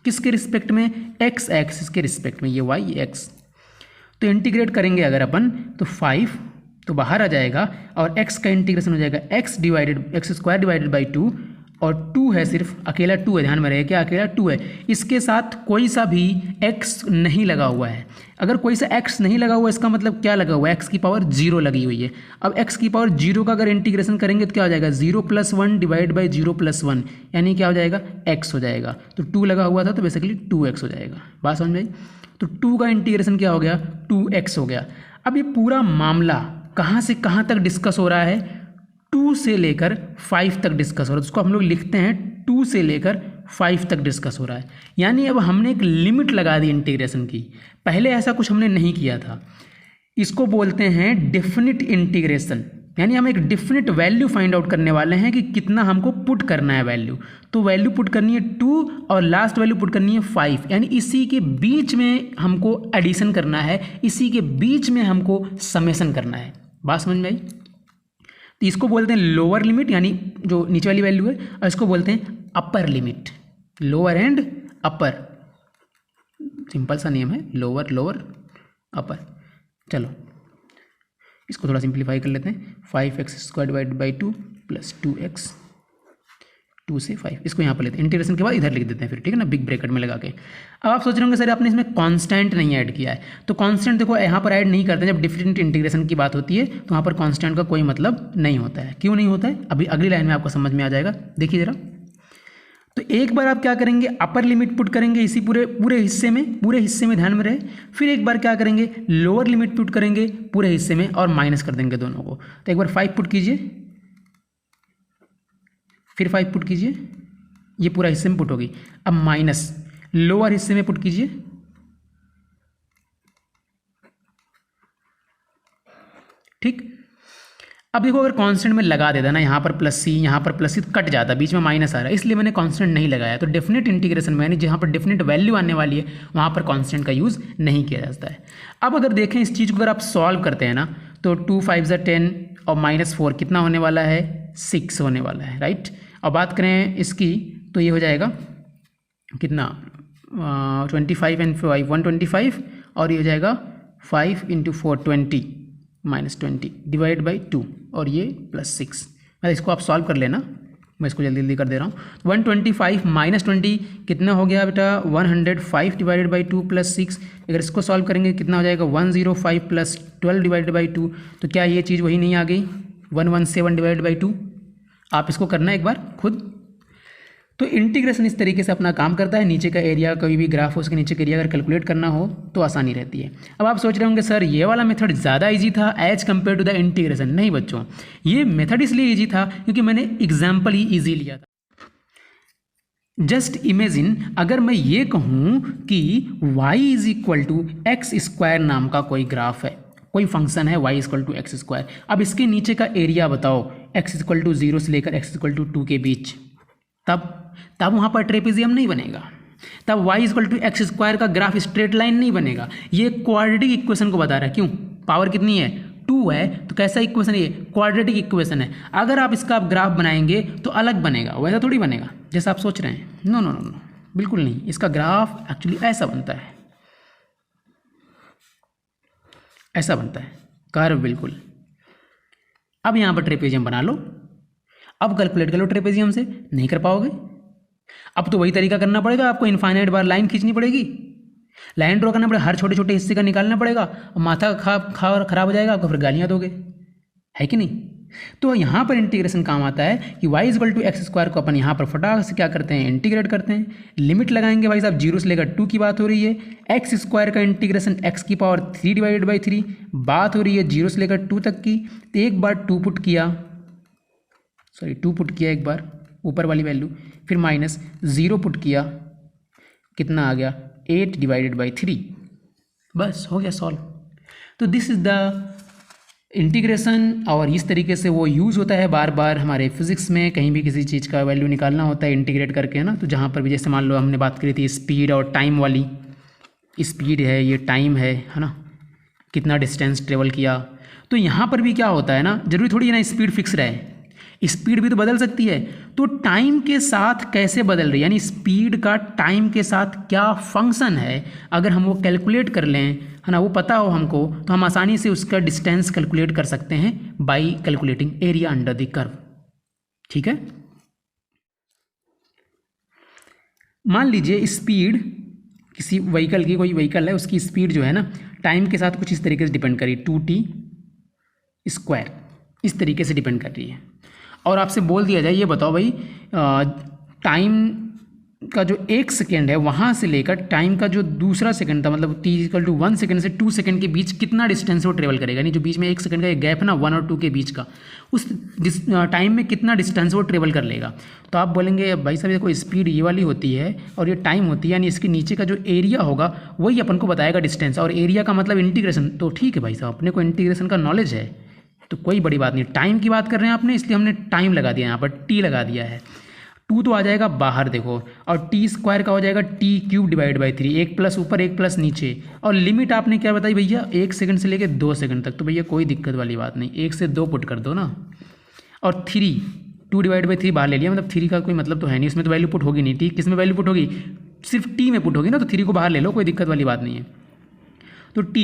किसके रिस्पेक्ट में, x एक्सिस के रिस्पेक्ट में, ये y x। तो इंटीग्रेट करेंगे अगर अपन तो 5 तो बाहर आ जाएगा और x का इंटीग्रेशन हो जाएगा एक्स स्क्वायर डिवाइडेड बाई 2 और 2 है, सिर्फ अकेला 2 है, ध्यान में रहे क्या अकेला 2 है। इसके साथ कोई सा भी x नहीं लगा हुआ है। अगर कोई सा x नहीं लगा हुआ इसका मतलब क्या लगा हुआ है, x की पावर 0 लगी हुई है। अब x की पावर 0 का अगर इंटीग्रेशन करेंगे तो क्या हो जाएगा 0 + 1 डिवाइड बाई 0 + 1 यानी क्या हो जाएगा x हो जाएगा। तो 2 लगा हुआ था तो बेसिकली 2x हो जाएगा। बात समझ में आई। तो 2 का इंटीग्रेशन क्या हो गया 2x हो गया। अब ये पूरा मामला कहाँ से कहाँ तक डिस्कस हो रहा है, 2 से लेकर 5 तक डिस्कस हो रहा है। उसको हम लोग लिखते हैं 2 से लेकर 5 तक डिस्कस हो रहा है। यानी अब हमने एक लिमिट लगा दी इंटीग्रेशन की, पहले ऐसा कुछ हमने नहीं किया था। इसको बोलते हैं डेफिनिट इंटीग्रेशन, यानी हम एक डेफिनिट वैल्यू फाइंड आउट करने वाले हैं कि कितना हमको पुट करना है वैल्यू। तो वैल्यू पुट करनी है 2 और लास्ट वैल्यू पुट करनी है 5, यानी इसी के बीच में हमको एडिशन करना है, इसी के बीच में हमको समेशन करना है। बात समझ में आई। तो इसको बोलते हैं लोअर लिमिट यानी जो नीचे वाली वैल्यू है, और इसको बोलते हैं upper limit, lower and upper. Simple सा नियम है, लोअर लोअर अपर। चलो इसको थोड़ा सिंप्लीफाई कर लेते हैं। 5x² divide by 2 plus 2x 2 से 5, इसको यहाँ पर लेते हैं। इंटीग्रेशन के बाद इधर लिख देते हैं फिर, ठीक है ना, बिग ब्रैकेट में लगा के। अब आप सोच रहे होंगे सर आपने इसमें कांस्टेंट नहीं ऐड किया है। तो कांस्टेंट देखो यहाँ पर ऐड नहीं करते, जब डिफरेंट इंटीग्रेशन की बात होती है तो वहाँ पर कांस्टेंट का कोई मतलब नहीं होता है। क्यों नहीं होता है अभी अगली लाइन में आपको समझ में आ जाएगा। देखिए जरा, तो एक बार आप क्या करेंगे अपर लिमिट पुट करेंगे इसी पूरे हिस्से में ध्यान में रहे। फिर एक बार क्या करेंगे लोअर लिमिट पुट करेंगे पूरे हिस्से में और माइनस कर देंगे दोनों को। तो एक बार 5 पुट कीजिए, फिर 5 पुट कीजिए, ये पूरा हिस्से में पुट होगी। अब माइनस लोअर हिस्से में पुट कीजिए, ठीक। अब देखो अगर कांस्टेंट में लगा देता ना, यहाँ पर प्लस सी यहाँ पर प्लस सी तो कट जाता, बीच में माइनस आ रहा है, इसलिए मैंने कांस्टेंट नहीं लगाया। तो डेफिनेट इंटीग्रेशन में यानी जहाँ पर डेफिनेट वैल्यू आने वाली है वहाँ पर कांस्टेंट का यूज़ नहीं किया जाता है। अब अगर देखें इस चीज़ को अगर आप सॉल्व करते हैं ना, तो 2 5 10 और -4 कितना होने वाला है 6 होने वाला है, राइट। और बात करें इसकी तो ये हो जाएगा कितना 25 एंड 5 125 और ये हो जाएगा 5 × 4 20 -20 डिवाइड बाई 2 और ये +6। मतलब इसको आप सॉल्व कर लेना, मैं इसको जल्दी जल्दी कर दे रहा हूँ। 125 -20 कितना हो गया बेटा 105 डिवाइडेड बाई 2 + 6। अगर इसको सॉल्व करेंगे कितना हो जाएगा 105 + 12 डिवाइडेड बाई 2। तो क्या ये चीज़ वही नहीं आ गई 117 डिवाइडेड बाई 2। आप इसको करना एक बार खुद। तो इंटीग्रेशन इस तरीके से अपना काम करता है। नीचे का एरिया कोई भी ग्राफ हो उसके नीचे का एरिया अगर कैलकुलेट करना हो तो आसानी रहती है। अब आप सोच रहे होंगे सर ये वाला मेथड ज़्यादा इजी था as compare to the integration. नहीं बच्चों, ये मेथड इसलिए इजी था क्योंकि मैंने एग्जाम्पल ही इजी लिया था। जस्ट इमेजिन अगर मैं ये कहूँ कि y = x² नाम का कोई ग्राफ है, कोई फंक्शन है y = x²। अब इसके नीचे का एरिया बताओ x = 0 से लेकर x = 2 के बीच, तब वहाँ पर ट्रेपेजियम नहीं बनेगा, तब y = x² का ग्राफ स्ट्रेट लाइन नहीं बनेगा। ये क्वाड्रेटिक इक्वेशन को बता रहा है। क्यों, पावर कितनी है 2 है, तो कैसा इक्वेशन है ये क्वाड्रेटिक इक्वेशन है। अगर आप इसका ग्राफ बनाएंगे तो अलग बनेगा, वैसा थोड़ी बनेगा जैसा आप सोच रहे हैं। नो नो नो नो, बिल्कुल नहीं। इसका ग्राफ एक्चुअली ऐसा बनता है, ऐसा बनता है कर्व बिल्कुल। अब यहाँ पर ट्रेपेजियम बना लो, अब कैलकुलेट कर लो ट्रेपेजियम से, नहीं कर पाओगे। अब तो वही तरीका करना पड़ेगा, आपको इनफाइनाइट बार लाइन खींचनी पड़ेगी, लाइन ड्रॉ करना पड़ेगा, हर छोटे छोटे हिस्से का निकालना पड़ेगा, और माथा खराब हो जाएगा आपको, फिर गालियाँ दोगे, है कि नहीं। तो यहाँ पर इंटीग्रेशन काम आता है कि y = x² को अपन यहाँ पर फटाक से क्या करते हैं इंटीग्रेट करते हैं। लिमिट लगाएंगे भाई साहब 0 से लेकर 2 की बात हो रही है। x² का इंटीग्रेशन x³ डिवाइडेड बाई 3 बात हो रही है 0 से लेकर 2 तक की। तो एक बार 2 पुट किया एक बार ऊपर वाली वैल्यू, फिर -0 पुट किया, कितना आ गया 8 डिवाइडेड बाई 3, बस हो गया सॉल्व। तो दिस इज़ द इंटीग्रेशन, और इस तरीके से वो यूज़ होता है बार बार हमारे फिजिक्स में। कहीं भी किसी चीज़ का वैल्यू निकालना होता है इंटीग्रेट करके, है ना। तो जहाँ पर भी जैसे मान लो हमने बात करी थी स्पीड और टाइम वाली, स्पीड है ये टाइम है ना, कितना डिस्टेंस ट्रेवल किया। तो यहाँ पर भी क्या होता है ना, जरूरी थोड़ी है ना स्पीड फिक्स रहे, स्पीड भी तो बदल सकती है, तो टाइम के साथ कैसे बदल रही है, यानी स्पीड का टाइम के साथ क्या फंक्शन है, अगर हम वो कैलकुलेट कर लें, है ना, वो पता हो हमको, तो हम आसानी से उसका डिस्टेंस कैलकुलेट कर सकते हैं by calculating area under the curve. ठीक है, मान लीजिए स्पीड किसी व्हीकल की, कोई व्हीकल है उसकी स्पीड जो है ना टाइम के साथ कुछ इस तरीके से डिपेंड करी 2t², इस तरीके से डिपेंड कर रही है। और आपसे बोल दिया जाए ये बताओ भाई टाइम का जो 1 सेकेंड है वहाँ से लेकर टाइम का जो दूसरा सेकंड था, मतलब t=1 सेकंड से 2 सेकंड के बीच कितना डिस्टेंस वो ट्रेवल करेगा, यानी जो बीच में 1 सेकंड का एक गैप है ना 1 और 2 के बीच का, उस टाइम में कितना डिस्टेंस वो ट्रेवल कर लेगा। तो आप बोलेंगे भाई साहब ये कोई स्पीड ये वाली होती है और ये टाइम होती है, यानी इसके नीचे का जो एरिया होगा वही अपन को बताएगा डिस्टेंस, और एरिया का मतलब इंटीग्रेशन। तो ठीक है भाई साहब, अपने को इंटीग्रेशन का नॉलेज है तो कोई बड़ी बात नहीं। टाइम की बात कर रहे हैं आपने, इसलिए हमने टाइम लगा दिया, यहाँ पर टी लगा दिया है। 2 तो आ जाएगा बाहर देखो, और t² का हो जाएगा t³/3, 1 प्लस ऊपर 1 प्लस नीचे। और लिमिट आपने क्या बताई भैया, 1 सेकंड से लेके 2 सेकंड तक, तो भैया कोई दिक्कत वाली बात नहीं, 1 से 2 पुट कर दो ना। और 3, 2/3 बाहर ले लिया, मतलब 3 का कोई मतलब तो है नहीं, उसमें तो वैल्यू पुट होगी नहीं। t किस में वैल्यू पुट होगी, सिर्फ t में पुट होगी ना, तो 3 को बाहर ले लो, कोई दिक्कत वाली बात नहीं है। तो t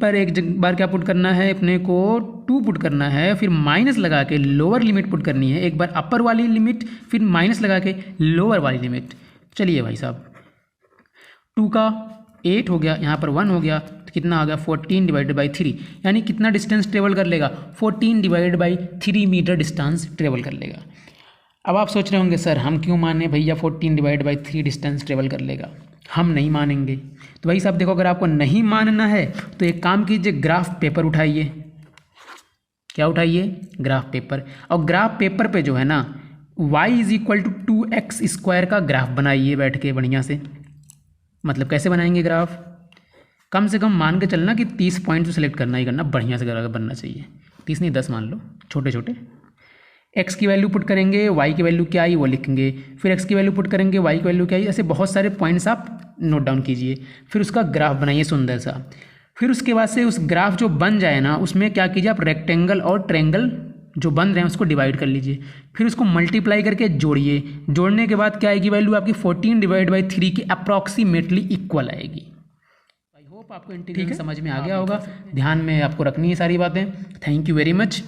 पर एक बार क्या पुट करना है अपने को, 2 पुट करना है, फिर माइनस लगा के लोअर लिमिट पुट करनी है, एक बार अपर वाली लिमिट, फिर माइनस लगा के लोअर वाली लिमिट। चलिए भाई साहब, 2 का 8 हो गया, यहाँ पर 1 हो गया, तो कितना आ गया 14/3, यानी कितना डिस्टेंस ट्रेवल कर लेगा, 14/3 मीटर डिस्टेंस ट्रेवल कर लेगा। अब आप सोच रहे होंगे सर हम क्यों माने भैया 14/3 डिस्टेंस ट्रेवल कर लेगा, हम नहीं मानेंगे। तो भाई साहब देखो, अगर आपको नहीं मानना है तो एक काम कीजिए, ग्राफ पेपर उठाइए। क्या उठाइए, ग्राफ पेपर। और ग्राफ पेपर पे जो है ना y = 2x² का ग्राफ बनाइए बैठ के बढ़िया से। मतलब कैसे बनाएंगे ग्राफ, कम से कम मान के चलना कि 30 पॉइंट तो सेलेक्ट करना ही करना, बढ़िया से ग्राफ बनना चाहिए। 30 नहीं 10 मान लो, छोटे छोटे। x की वैल्यू पुट करेंगे, y की वैल्यू क्या आई वो लिखेंगे, फिर x की वैल्यू पुट करेंगे, y की वैल्यू क्या आई, ऐसे बहुत सारे पॉइंट्स आप नोट डाउन कीजिए। फिर उसका ग्राफ बनाइए सुंदर सा। फिर उसके बाद से उस ग्राफ जो बन जाए ना, उसमें क्या कीजिए आप, रेक्टेंगल और ट्रायंगल जो बन रहे हैं उसको डिवाइड कर लीजिए, फिर उसको मल्टीप्लाई करके जोड़िए। जोड़ने के बाद क्या आएगी वैल्यू आपकी, 14/3 की अप्रॉक्सीमेटली इक्वल आएगी। आई होप आपको इंटीग्रेशन समझ में आ गया होगा, ध्यान में आपको रखनी है सारी बातें। Thank you very much.